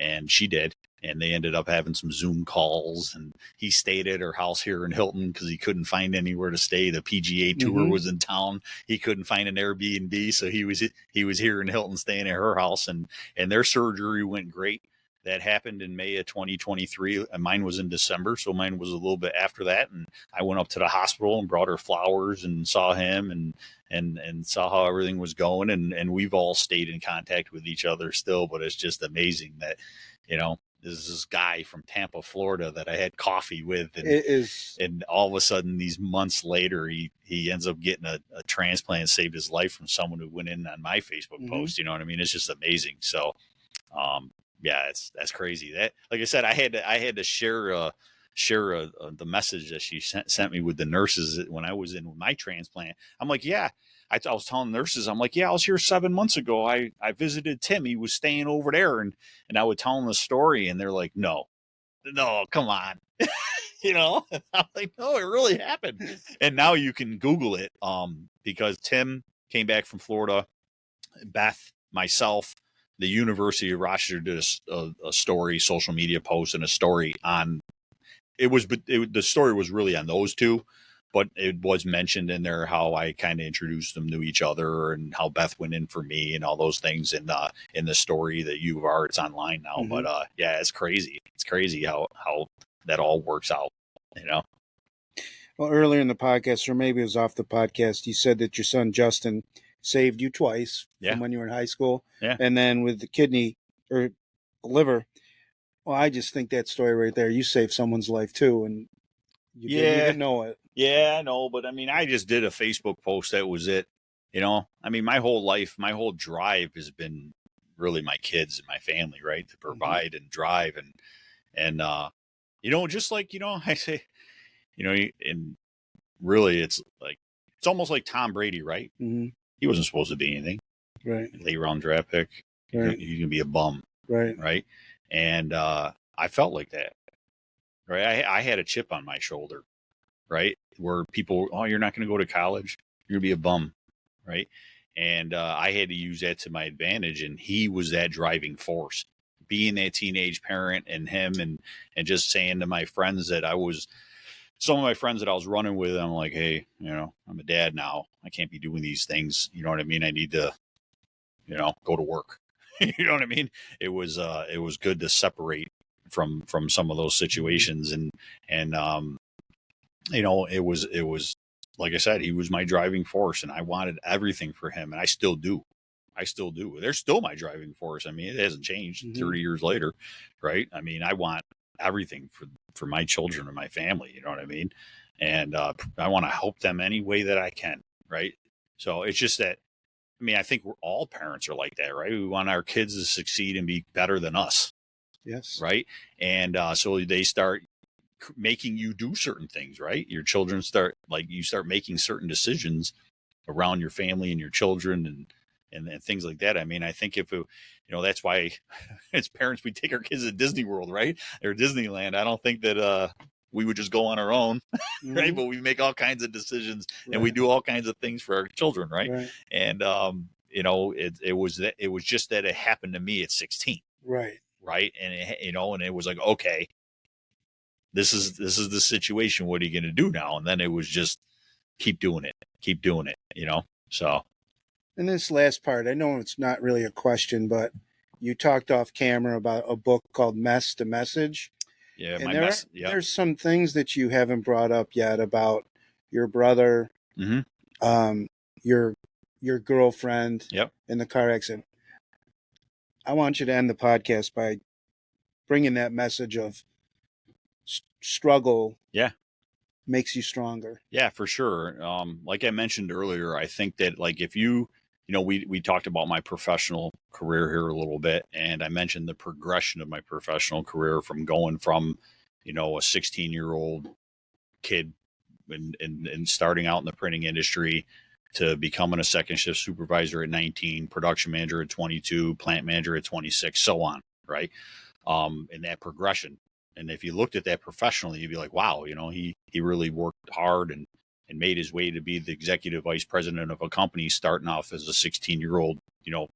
And she did. And they ended up having some Zoom calls, and he stayed at her house here in Hilton because he couldn't find anywhere to stay. The PGA Tour was in town. He couldn't find an Airbnb. So he was here in Hilton staying at her house, and their surgery went great. That happened in May of 2023. And mine was in December. So mine was a little bit after that. And I went up to the hospital and brought her flowers and saw him and saw how everything was going. And we've all stayed in contact with each other still, but it's just amazing that, this guy from Tampa, Florida that I had coffee with. And It is. And all of a sudden, these months later, he ends up getting a transplant, saved his life from someone who went in on my Facebook post. You know what I mean? It's just amazing. So, yeah, that's crazy. That, like I said, I had to share the message that she sent me with the nurses when I was in with my transplant. I'm like, "Yeah." I was telling nurses, I'm like, "Yeah, I was here 7 months ago. I visited Tim. He was staying over there." And I would tell them the story, and they're like, no, come on. I'm like, "No, it really happened." And now you can Google it, because Tim came back from Florida. Beth, myself, the University of Rochester did a story, social media post, and a story on the story was really on those two, but it was mentioned in there how I kind of introduced them to each other and how Beth went in for me and all those things in the story that you are. It's online now, but yeah, it's crazy. It's crazy how that all works out, you know. Well, earlier in the podcast, or maybe it was off the podcast, you said that your son Justin saved you twice from when you were in high school. Yeah. And then with the kidney or liver, well, I just think that story right there, you saved someone's life too, and you didn't even know it. Yeah, I know, but I mean, I just did a Facebook post. That was it. You know, I mean, my whole life, my whole drive has been really my kids and my family, right? To provide and drive and you know, just like, you know, I say, you know, and really it's almost like Tom Brady, right? Mm-hmm. He wasn't supposed to be anything. Right. Late round draft pick. Right. You can be a bum. Right. Right. And I felt like that. Right. I had a chip on my shoulder. Right. Where people, oh, you're not going to go to college. You're going to be a bum. Right. And I had to use that to my advantage. And he was that driving force, being that teenage parent and him and just saying to my friends that some of my friends that I was running with, I'm like, hey, you know, I'm a dad now. I can't be doing these things. You know what I mean? I need to, you know, go to work. You know what I mean? It was good to separate from some of those situations. And you know, it was, like I said, he was my driving force and I wanted everything for him. And I still do. They're still my driving force. I mean, it hasn't changed 30 years later. Right. I mean, I want everything for my children and my family, you know what I mean? And I want to help them any way that I can, right? So it's just that, I mean, I think all parents are like that, right? We want our kids to succeed and be better than us. Yes. Right. And so they start making you do certain things, right? Your children start making certain decisions around your family and your children and things like that. I mean, I think if it, you know, that's why as parents, we take our kids to Disney World, right? Or Disneyland. I don't think that we would just go on our own, right? But we make all kinds of decisions and we do all kinds of things for our children, right? And, you know, it was just that it happened to me at 16. Right. And, you know, and it was like, okay, this is the situation. What are you going to do now? And then it was just keep doing it, you know? So. And this last part, I know it's not really a question, but you talked off camera about a book called Mess to Message. Yeah, and there's some things that you haven't brought up yet about your brother, your girlfriend, in the car accident. I want you to end the podcast by bringing that message of struggle. Makes you stronger. Yeah, for sure. Like I mentioned earlier, I think that like if you know, we talked about my professional career here a little bit, and I mentioned the progression of my professional career from going from, you know, a 16-year-old kid and starting out in the printing industry to becoming a second shift supervisor at 19, production manager at 22, plant manager at 26, so on, right? And that progression. And if you looked at that professionally, you'd be like, wow, you know, he really worked hard and made his way to be the executive vice president of a company starting off as a 16-year-old, you know,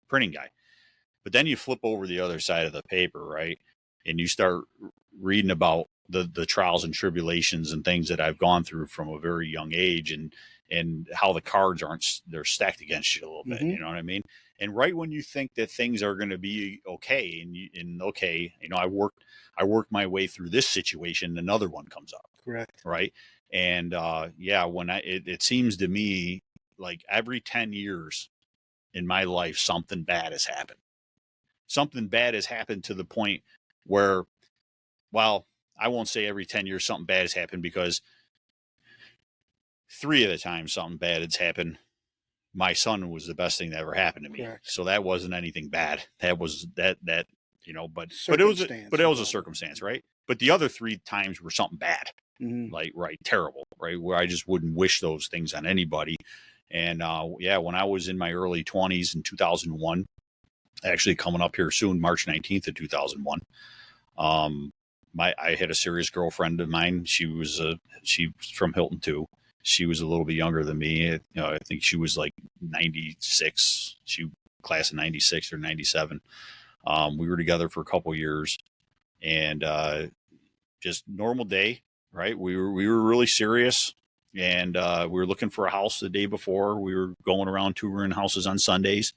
printing guy. But then you flip over the other side of the paper, right? And you start reading about the trials and tribulations and things that I've gone through from a very young age and how the cards they're stacked against you a little bit, you know what I mean? And right when you think that things are going to be okay and okay, you know, I worked my way through this situation, another one comes up. Correct. Right. And when it seems to me like every 10 years in my life, something bad has happened. Something bad has happened to the point where, well, I won't say every 10 years something bad has happened, because 3 of the times something bad has happened, my son was the best thing that ever happened to me. Correct. So that wasn't anything bad. That was that, you know, but it was a circumstance, right? But the other 3 times were something bad. Like, terrible, right? Where I just wouldn't wish those things on anybody. And when I was in my early 20s in 2001, actually coming up here soon, March 19th of 2001, I had a serious girlfriend of mine. She's from Hilton too. she was a little bit younger than me. I think she was like 96. She class of 96 or 97. We were together for a couple years, and just normal day, right? We were really serious, and we were looking for a house the day before. We were going around touring houses on Sundays,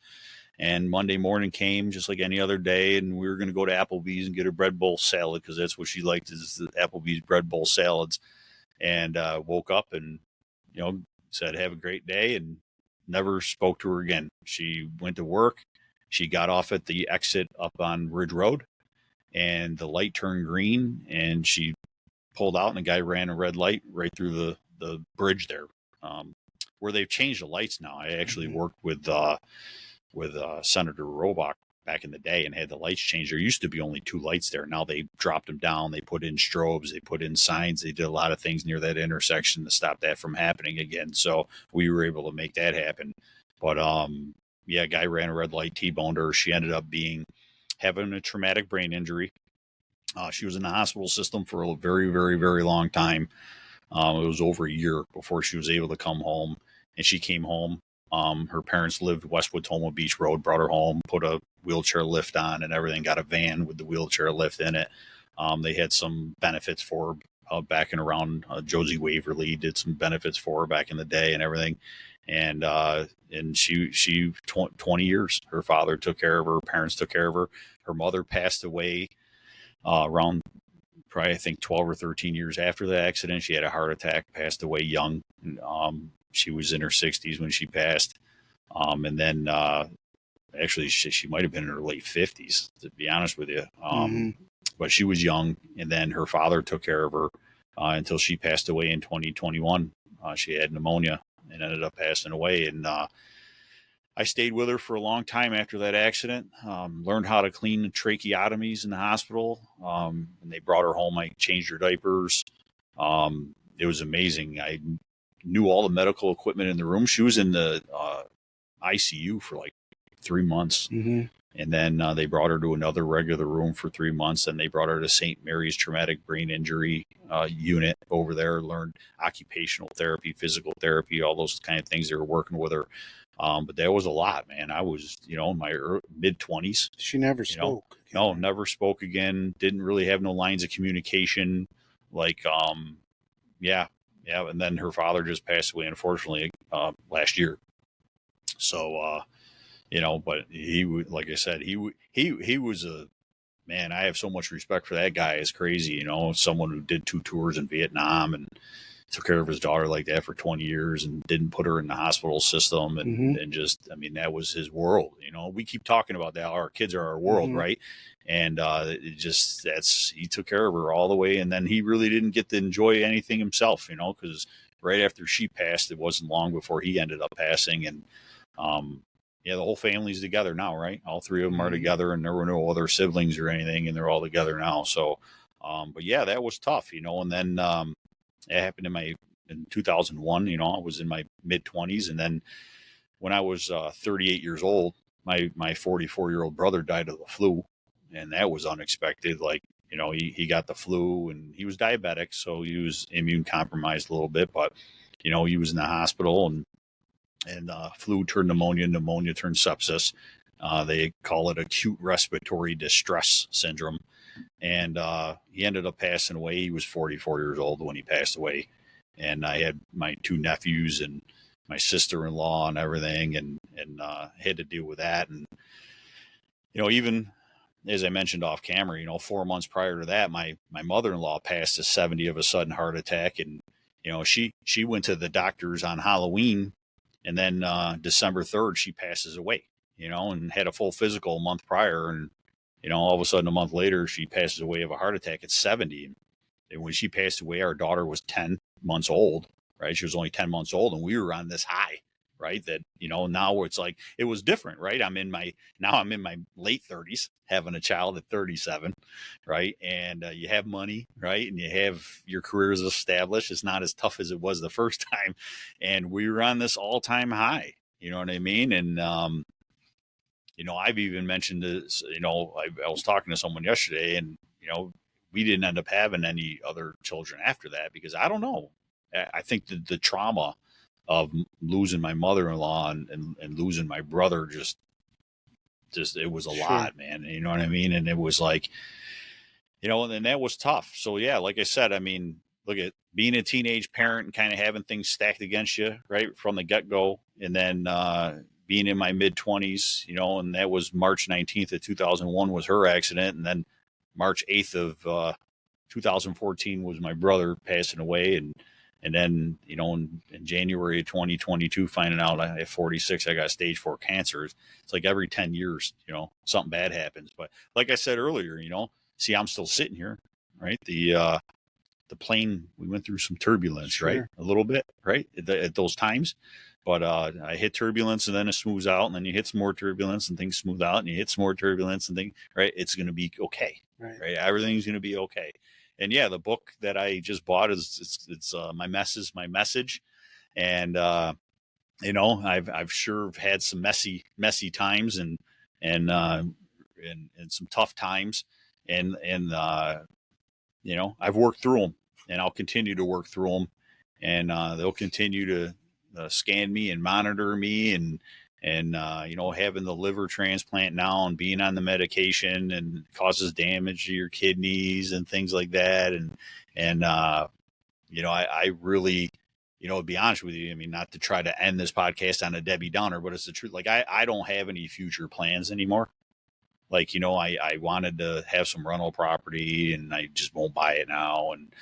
and Monday morning came just like any other day, and we were going to go to Applebee's and get a bread bowl salad because that's what she liked, is the Applebee's bread bowl salads. And woke up and said have a great day, and never spoke to her again. She went to work. She got off at the exit up on Ridge Road, and the light turned green, and she pulled out, and the guy ran a red light right through the bridge there, where they've changed the lights now. I actually worked with Senator Robach back in the day and had the lights changed. There used to be only 2 lights there. Now they dropped them down. They put in strobes. They put in signs. They did a lot of things near that intersection to stop that from happening again. So we were able to make that happen. But guy ran a red light, T-boned her. She ended up having a traumatic brain injury. She was in the hospital system for a very, very, very long time. It was over a year before she was able to come home, and she came home. Her parents lived Westwood Toma Beach Road, brought her home, put a wheelchair lift on and everything, got a van with the wheelchair lift in it. They had some benefits for her back and around Josie Waverly, did some benefits for her back in the day and everything. And she 20 years, her father took care of her, parents took care of her. Her mother passed away around probably, I think, 12 or 13 years after the accident. She had a heart attack, passed away young. She was in her 60s when she passed. And then actually she might have been in her late 50s, to be honest with you. But she was young. And then her father took care of her until she passed away in 2021. She had pneumonia and ended up passing away. And I stayed with her for a long time after that accident, learned how to clean the tracheotomies in the hospital. And they brought her home. I changed her diapers. It was amazing. I knew all the medical equipment in the room. She was in the ICU for like 3 months. And then they brought her to another regular room for 3 months. And they brought her to St. Mary's Traumatic Brain Injury unit over there, learned occupational therapy, physical therapy, all those kind of things. They were working with her. But that was a lot, man. I was, in my mid-20s. She never spoke. No, never spoke again. Didn't really have no lines of communication. Like, yeah. And then her father just passed away, unfortunately, last year. So, but he would, like I said, he was a man. I have so much respect for that guy. It's crazy, someone who did 2 tours in Vietnam and took care of his daughter like that for 20 years and didn't put her in the hospital system. And just, I mean, that was his world. We keep talking about that. Our kids are our world. Right. And he took care of her all the way. And then he really didn't get to enjoy anything himself, because right after she passed, it wasn't long before he ended up passing. And, the whole family's together now, right? All 3 of them are together, and there were no other siblings or anything, and they're all together now. So, but yeah, that was tough, and then, it happened in 2001, I was in my mid 20s. And then when I was 38 years old, my 44-year-old brother died of the flu, and that was unexpected. Like, he got the flu, and he was diabetic, so he was immune compromised a little bit, but, he was in the hospital, and flu turned pneumonia, pneumonia turned sepsis. They call it acute respiratory distress syndrome. And he ended up passing away. He was 44 years old when he passed away. And I had my 2 nephews and my sister-in-law and everything, and had to deal with that. And, even as I mentioned off camera, 4 months prior to that, my mother-in-law passed a 70 of a sudden heart attack. And, she went to the doctors on Halloween, and then December 3rd, she passes away, and had a full physical a month prior. And, all of a sudden, a month later, she passes away of a heart attack at 70. And when she passed away, our daughter was 10 months old, right? She was only 10 months old, and we were on this high, right? That, now it's like, it was different, right? I'm in my late 30s, having a child at 37, right? And you have money, right? And you have your career is established. It's not as tough as it was the first time. And we were on this all-time high, you know what I mean? And, I've even mentioned this, I was talking to someone yesterday, and, we didn't end up having any other children after that, because I don't know. I think the trauma of losing my mother-in-law and losing my brother just it was a lot, man. You know what I mean? And it was like, and that was tough. So yeah, like I said, I mean, look at being a teenage parent and kind of having things stacked against you right from the get-go, and then being in my mid-20s, and that was March 19th of 2001 was her accident, and then March 8th of 2014 was my brother passing away, and then in January of 2022 finding out at 46 I got stage 4 cancer. It's like every 10 years something bad happens. But like I said earlier, see, I'm still sitting here, right? The plane, we went through some turbulence, right? A little bit, right? At those times. But I hit turbulence and then it smooths out, and then you hit some more turbulence and things smooth out, and you hit some more turbulence and things, right? It's going to be okay, right? Everything's going to be okay. And yeah, the book that I just bought it's my mess is my message. And, I've sure had some messy times and some tough times, and I've worked through them, and I'll continue to work through them, and they'll continue to scan me and monitor me, and having the liver transplant now and being on the medication and causes damage to your kidneys and things like that. I really, to be honest with you, I mean, not to try to end this podcast on a Debbie Downer, but it's the truth. Like I don't have any future plans anymore. Like, I wanted to have some rental property, and I just won't buy it now. And,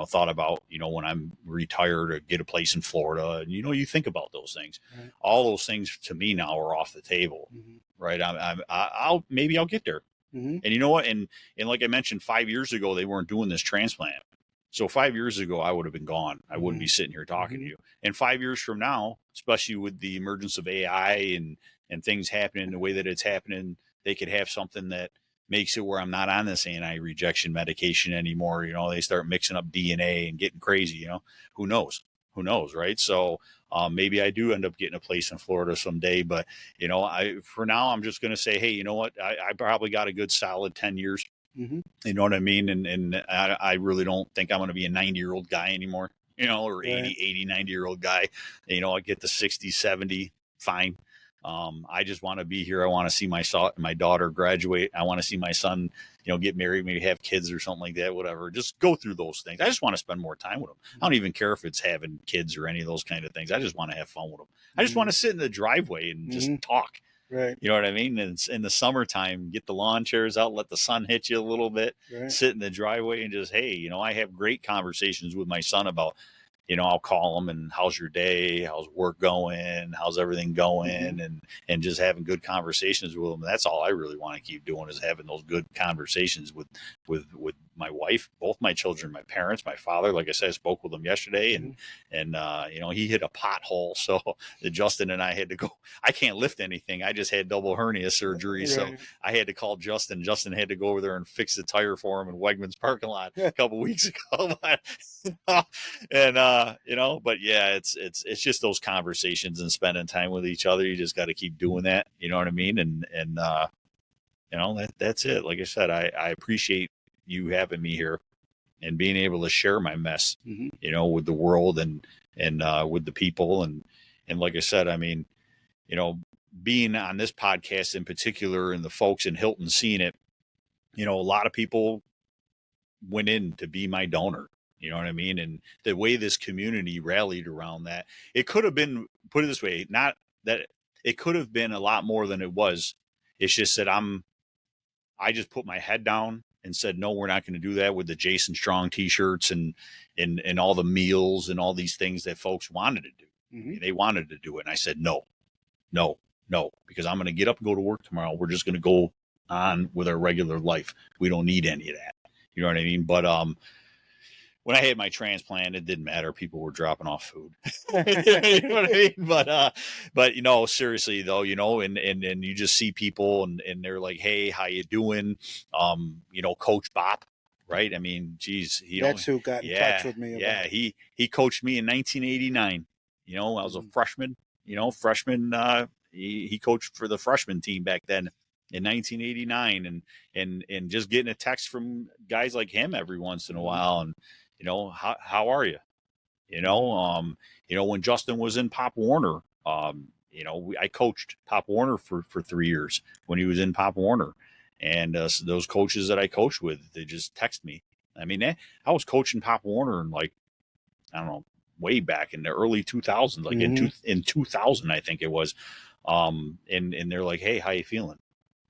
thought about, when I'm retired, or get a place in Florida. And, you think about those things. Right. All those things to me now are off the table. Mm-hmm. Right. Maybe I'll get there. Mm-hmm. And you know what? And like I mentioned, 5 years ago, they weren't doing this transplant. So 5 years ago, I would have been gone. I wouldn't be sitting here talking to you. And 5 years from now, especially with the emergence of AI and things happening the way that it's happening, they could have something that makes it where I'm not on this anti-rejection medication anymore. They start mixing up DNA and getting crazy, who knows, right? So maybe I do end up getting a place in Florida someday, but for now, I'm just going to say, hey, you know what? I probably got a good solid 10 years. Mm-hmm. You know what I mean? And I really don't think I'm going to be a 90-year-old guy anymore, or 80, 90-year-old guy. I get the 60, 70, fine. I just want to be here. I want to see my daughter graduate. I want to see my son, get married, maybe have kids or something like that, whatever. Just go through those things. I just want to spend more time with them. I don't even care if it's having kids or any of those kind of things. I just want to have fun with them. I just want to sit in the driveway and just talk. Right. You know what I mean? And in the summertime, get the lawn chairs out, let the sun hit you a little bit, sit in the driveway and just, hey, I have great conversations with my son about, I'll call him and how's your day? How's work going? How's everything going? And just having good conversations with him. That's all I really want to keep doing, is having those good conversations with my wife, both my children, my parents, my father. Like I said, I spoke with him yesterday, and he hit a pothole. So Justin and I had to go. I can't lift anything. I just had double hernia surgery. Right. So I had to call Justin. Justin had to go over there and fix the tire for him in Wegmans parking lot a couple weeks ago. But yeah, it's just those conversations and spending time with each other. You just got to keep doing that. You know what I mean? And that's it. Like I said, I appreciate you having me here and being able to share my mess, with the world and with the people. And like I said, I mean, being on this podcast in particular, and the folks in Hilton seeing it, a lot of people went in to be my donor. You know what I mean? And the way this community rallied around that, it could have been, put it this way, not that it could have been a lot more than it was. It's just that I just put my head down and said, no, we're not going to do that, with the Jason Strong t-shirts and all the meals and all these things that folks wanted to do. Mm-hmm. They wanted to do it. And I said, no, because I'm going to get up and go to work tomorrow. We're just going to go on with our regular life. We don't need any of that. You know what I mean? But, when I had my transplant, it didn't matter. People were dropping off food. You know what I mean? But seriously though, and you just see people and they're like, hey, how you doing? Coach Bop, right? I mean, geez, that's who got in touch with me. He coached me in 1989. I was a freshman, he coached for the freshman team back then in 1989, and just getting a text from guys like him every once in a while. And, how are you? When Justin was in Pop Warner, I coached Pop Warner for 3 years when he was in Pop Warner. And so those coaches that I coached with, they just text me. I mean, I was coaching Pop Warner in I don't know, way back in the early 2000s, in 2000, I think it was. And they're like, hey, how you feeling?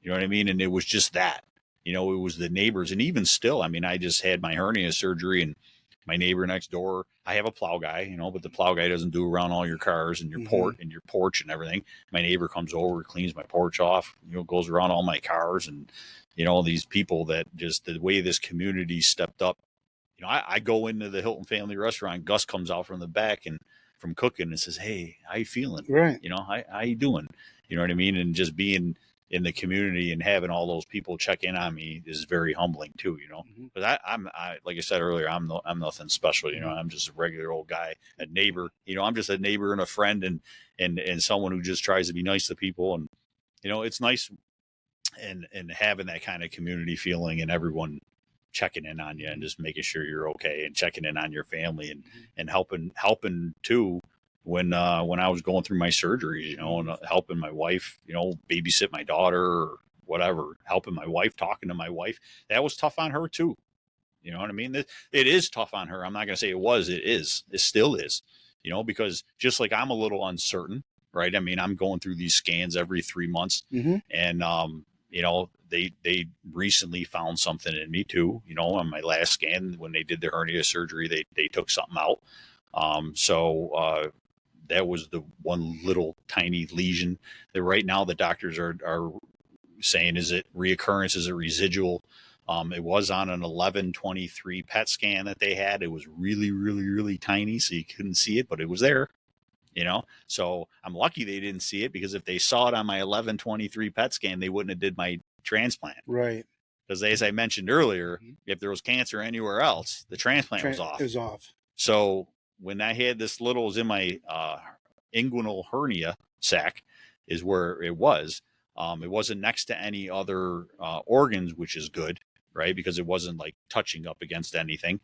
You know what I mean? And it was just that, it was the neighbors. And even still, I mean, I just had my hernia surgery, and my neighbor next door, I have a plow guy, but the plow guy doesn't do around all your cars and your porch and everything. My neighbor comes over, cleans my porch off, goes around all my cars. And, these people that just the way this community stepped up. I go into the Hilton family restaurant. Gus comes out from the back and from cooking and says, hey, how you feeling? Right. How you doing? You know what I mean? And just being in the community and having all those people check in on me is very humbling too, But I'm like I said earlier, I'm nothing special, I'm just a regular old guy, a neighbor, I'm just a neighbor and a friend and someone who just tries to be nice to people. And, it's nice and having that kind of community feeling and everyone checking in on you and just making sure you're okay and checking in on your family and helping too when I was going through my surgeries, and helping my wife, babysit my daughter or whatever, helping my wife, talking to my wife. That was tough on her too. You know what I mean? It is tough on her. I'm not going to say it was, it is, it still is, because just like I'm a little uncertain, right? I mean, I'm going through these scans every 3 months and, they recently found something in me too, on my last scan, when they did the hernia surgery, they took something out. So that was the one little tiny lesion that right now the doctors are saying, is it reoccurrence? Is it residual? It was on an 11/23 PET scan that they had. It was really, really, really tiny, so you couldn't see it, but it was there. So I'm lucky they didn't see it, because if they saw it on my 11/23 PET scan, they wouldn't have did my transplant. Right. Because as I mentioned earlier, if there was cancer anywhere else, the transplant was off. It was off. So when I had this little, it was in my inguinal hernia sac is where it was. It wasn't next to any other organs, which is good, right? Because it wasn't like touching up against anything.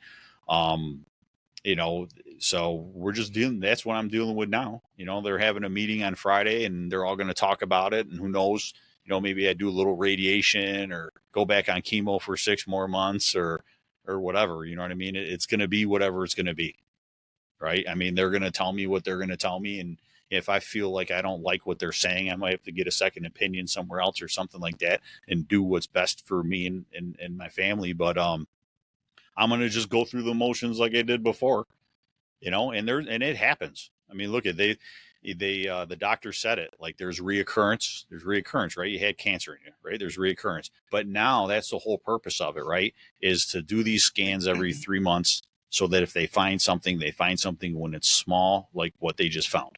So we're just that's what I'm dealing with now. They're having a meeting on Friday and they're all going to talk about it. And who knows, maybe I do a little radiation or go back on chemo for 6 more months or whatever, you know what I mean? It's going to be whatever it's going to be. Right. I mean, they're going to tell me what they're going to tell me. And if I feel like I don't like what they're saying, I might have to get a second opinion somewhere else or something like that and do what's best for me and my family. But, I'm going to just go through the motions like I did before, and it happens. I mean, look at the doctor said it, like there's reoccurrence, right? You had cancer in you, right? There's reoccurrence, but now that's the whole purpose of it, right? Is to do these scans every 3 months so that if they find something when it's small, like what they just found,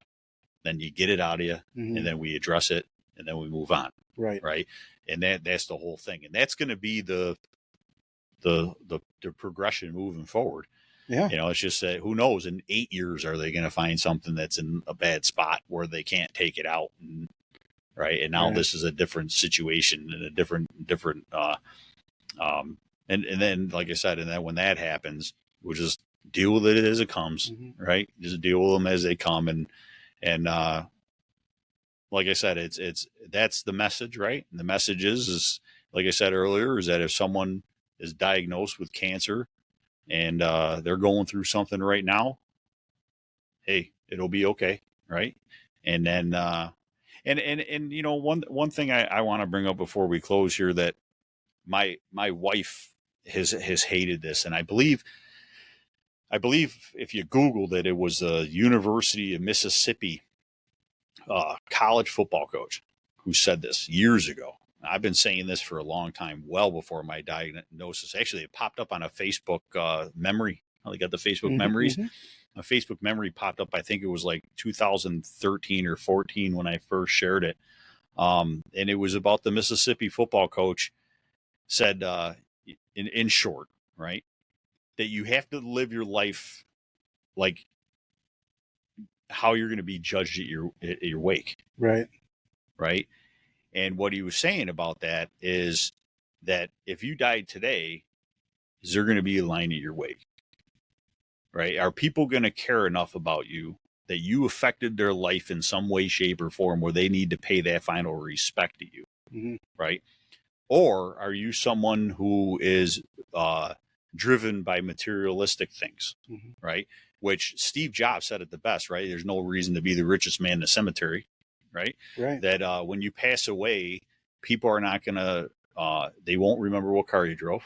then you get it out of you and then we address it and then we move on. Right. Right. And that's the whole thing. And that's going to be the progression moving forward. Yeah. It's just that who knows, in 8 years, are they going to find something that's in a bad spot where they can't take it out? Right. And now this is a different situation and a different, and then, like I said, and then when that happens, we'll just deal with it as it comes, right? Just deal with them as they come. And like I said, that's the message, right? And the message is like I said earlier, is that if someone is diagnosed with cancer and they're going through something right now, hey, it'll be okay, right? And then one thing I want to bring up before we close here, that my wife has hated this, and I believe if you Googled it, it was a University of Mississippi college football coach who said this years ago. I've been saying this for a long time, well before my diagnosis. Actually, it popped up on a Facebook memory. I got the Facebook memories. A Facebook memory popped up. I think it was like 2013 or 14 when I first shared it. And it was about the Mississippi football coach said, in short, right, that you have to live your life like how you're going to be judged at your wake. Right. Right. And what he was saying about that is that if you died today, is there going to be a line at your wake? right? Are people going to care enough about you that you affected their life in some way, shape, or form where they need to pay that final respect to you, Mm-hmm. right? Or are you someone who is driven by materialistic things, Mm-hmm. right? Which Steve Jobs said it the best, right? There's no reason to be the richest man in the cemetery, right? Right. That when you pass away, people are not going to, they won't remember what car you drove,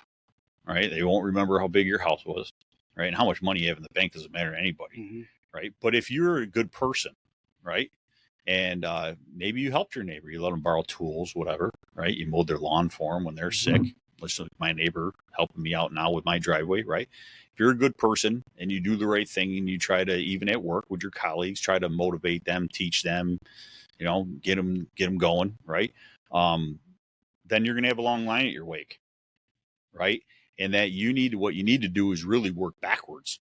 right? They won't remember how big your house was, right? And how much money you have in the bank doesn't matter to anybody, Mm-hmm. right? But if you're a good person, right? And maybe you helped your neighbor, you let them borrow tools, whatever, right? You mowed their lawn for them when they're sick. Let's look at my neighbor helping me out now with my driveway, right? If you're a good person and you do the right thing and you try to, even at work with your colleagues, try to motivate them, teach them, you know, get them going, right? Then you're going to have a long line at your wake, right? And that what you need to do is really work backwards,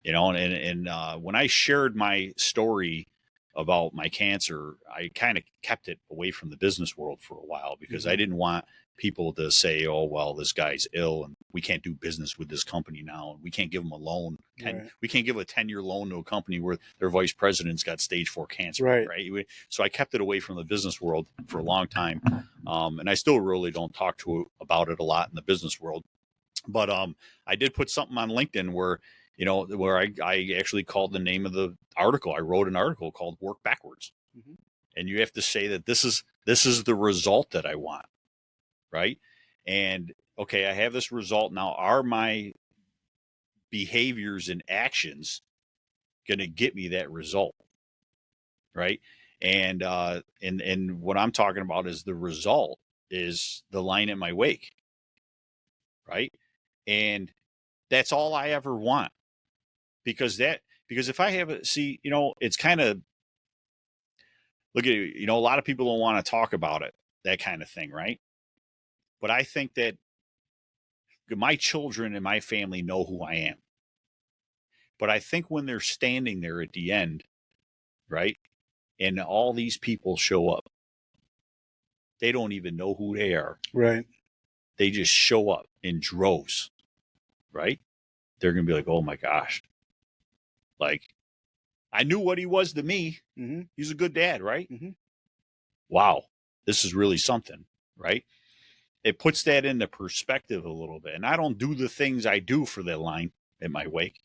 you know. And when I shared my story about my cancer, I kind of kept it away from the business world for a while because I didn't want people to say, oh, well, this guy's ill and we can't do business with this company now. And we can't give them a loan. We can't give a 10-year loan to a company where their vice president's got stage 4 cancer. Right. So I kept it away from the business world for a long time. And I still really don't talk about it a lot in the business world. But I did put something on LinkedIn where, you know, where I actually called the name of the article. I wrote an article called Work Backwards. Mm-hmm. And you have to say that this is the result that I want, right? And okay, I have this result now. Are my behaviors and actions going to get me that result, right? And what I'm talking about is the result is the line at my wake, right? And that's all I ever want. Because if I have you know, it's kind of, look at it, you know, a lot of people don't want to talk about it, that kind of thing, right? But I think that my children and my family know who I am. But I think when they're standing there at the end, right, and all these people show up, they don't even know who they are. Right. They just show up in droves, right? They're going to be like, oh my gosh. Like, I knew what he was to me. Mm-hmm. He's a good dad, right? Mm-hmm. Wow, this is really something, right? It puts that into perspective a little bit. And I don't do the things I do for that line at my wake.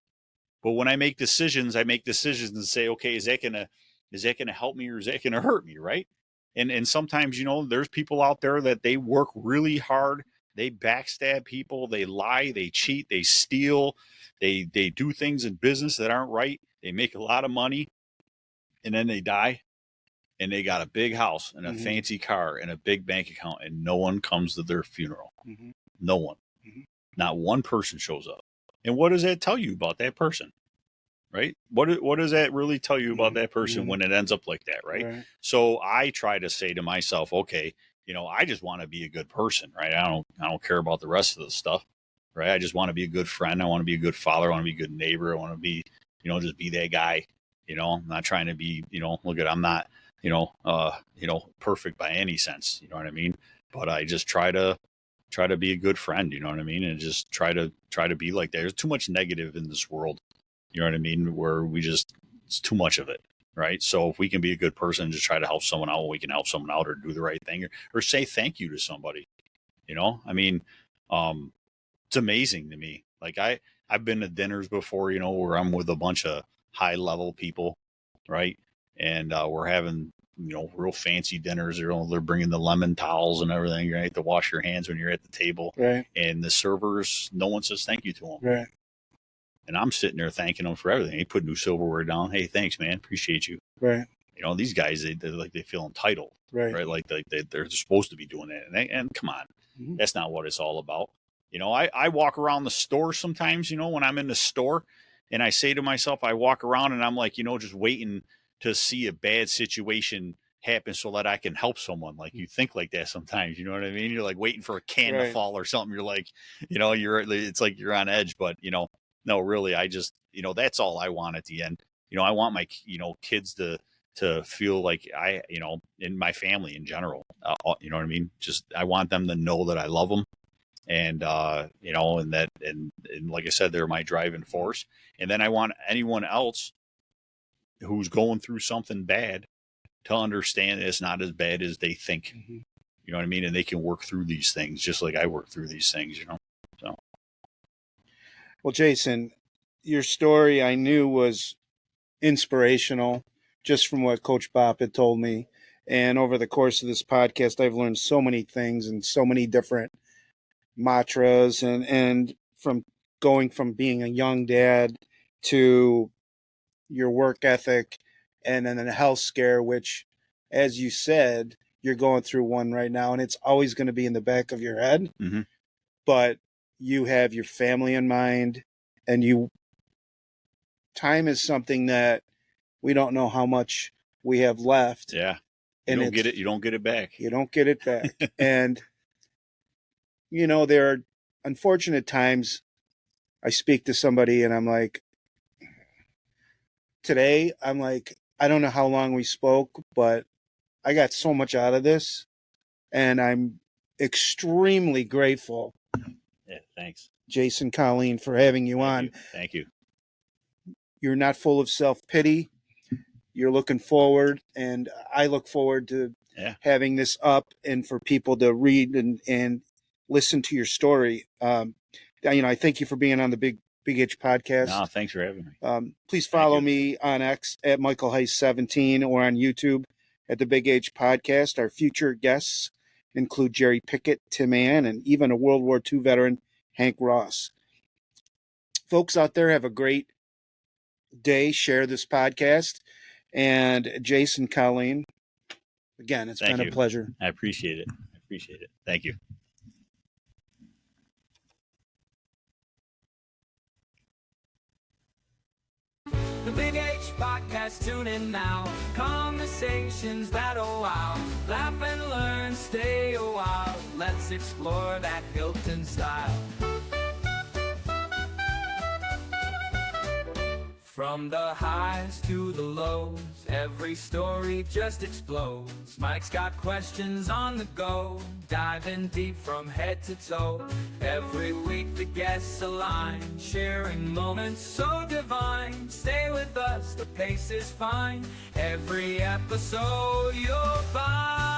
But when I make decisions and say, okay, is that gonna help me or is that gonna hurt me, right? And sometimes, you know, there's people out there that they work really hard, they backstab people, they lie, they cheat, they steal, they do things in business that aren't right, they make a lot of money, and then they die. And they got a big house and a fancy car and a big bank account, and no one comes to their funeral. Mm-hmm. No one. Mm-hmm. Not one person shows up. And what does that tell you about that person? Right? What does that really tell you about that person when it ends up like that, right? So I try to say to myself, okay, you know, I just want to be a good person, right? I don't care about the rest of the stuff, right? I just want to be a good friend. I want to be a good father. I want to be a good neighbor. I want to be, you know, just be that guy. You know, I'm not trying to be, you know, I'm not, you know, perfect by any sense. You know what I mean? But I just try to be a good friend. You know what I mean? And just try to be like that. There's too much negative in this world. You know what I mean? Where it's too much of it. Right. So if we can be a good person and just try to help someone out, we can help someone out or do the right thing or say thank you to somebody. You know, I mean, it's amazing to me. Like I've been to dinners before, you know, where I'm with a bunch of high level people. Right. And we're having, you know, real fancy dinners. They're bringing the lemon towels and everything, right, to wash your hands when you're at the table. Right. And the servers, no one says thank you to them. Right. And I'm sitting there thanking them for everything. They put new silverware down. Hey, thanks, man. Appreciate you. Right. You know, these guys, they feel entitled. Right. Like they're supposed to be doing that. And come on, that's not what it's all about. You know, I walk around the store sometimes, you know, when I'm in the store and I say to myself, I walk around and I'm like, you know, just waiting to see a bad situation happen so that I can help someone. Like you think like that sometimes, you know what I mean? You're like waiting for a can to fall or something. You're like, you know, it's like you're on edge, but you know, no, really, I just, you know, that's all I want at the end. You know, I want my, you know, kids to feel like you know, in my family in general, you know what I mean? Just, I want them to know that I love them And you know, and like I said, they're my driving force. And then I want anyone else who's going through something bad to understand it's not as bad as they think. Mm-hmm. You know what I mean? And they can work through these things just like I work through these things, you know? So. Well, Jason, your story I knew was inspirational just from what Coach Bopp had told me. And over the course of this podcast, I've learned so many things and so many different mantras and from going from being a young dad to your work ethic and then a health scare, which, as you said, you're going through one right now, and it's always going to be in the back of your head. Mm-hmm. But you have your family in mind, and time is something that we don't know how much we have left. Yeah. You don't get it. You don't get it back. You don't get it back. And, you know, there are unfortunate times I speak to somebody and I'm like, today, I'm like, I don't know how long we spoke, but I got so much out of this. And I'm extremely grateful, Yeah. Thanks, Jason Colline, for having you on. Thank you. You're not full of self-pity. You're looking forward, and I look forward to having this up and for people to read and listen to your story. You know, I thank you for being on the Big H podcast. No, thanks for having me. Please follow me on X at Michael Heiss 17 or on YouTube at the Big H podcast. Our future guests include Jerry Pickett, Tim Ann, and even a World War II veteran, Hank Ross. Folks out there, have a great day. Share this podcast. And Jason Colline, again, it's been a pleasure. I appreciate it. Thank you. The Big H Podcast, tune in now. Conversations that'll wow. Laugh and learn, stay a while. Let's explore that Hilton style. From the highs to the lows, every story just explodes. Mike's got questions on the go, diving deep from head to toe. Every week the guests align, sharing moments so divine. Stay with us, the pace is fine. Every episode you'll find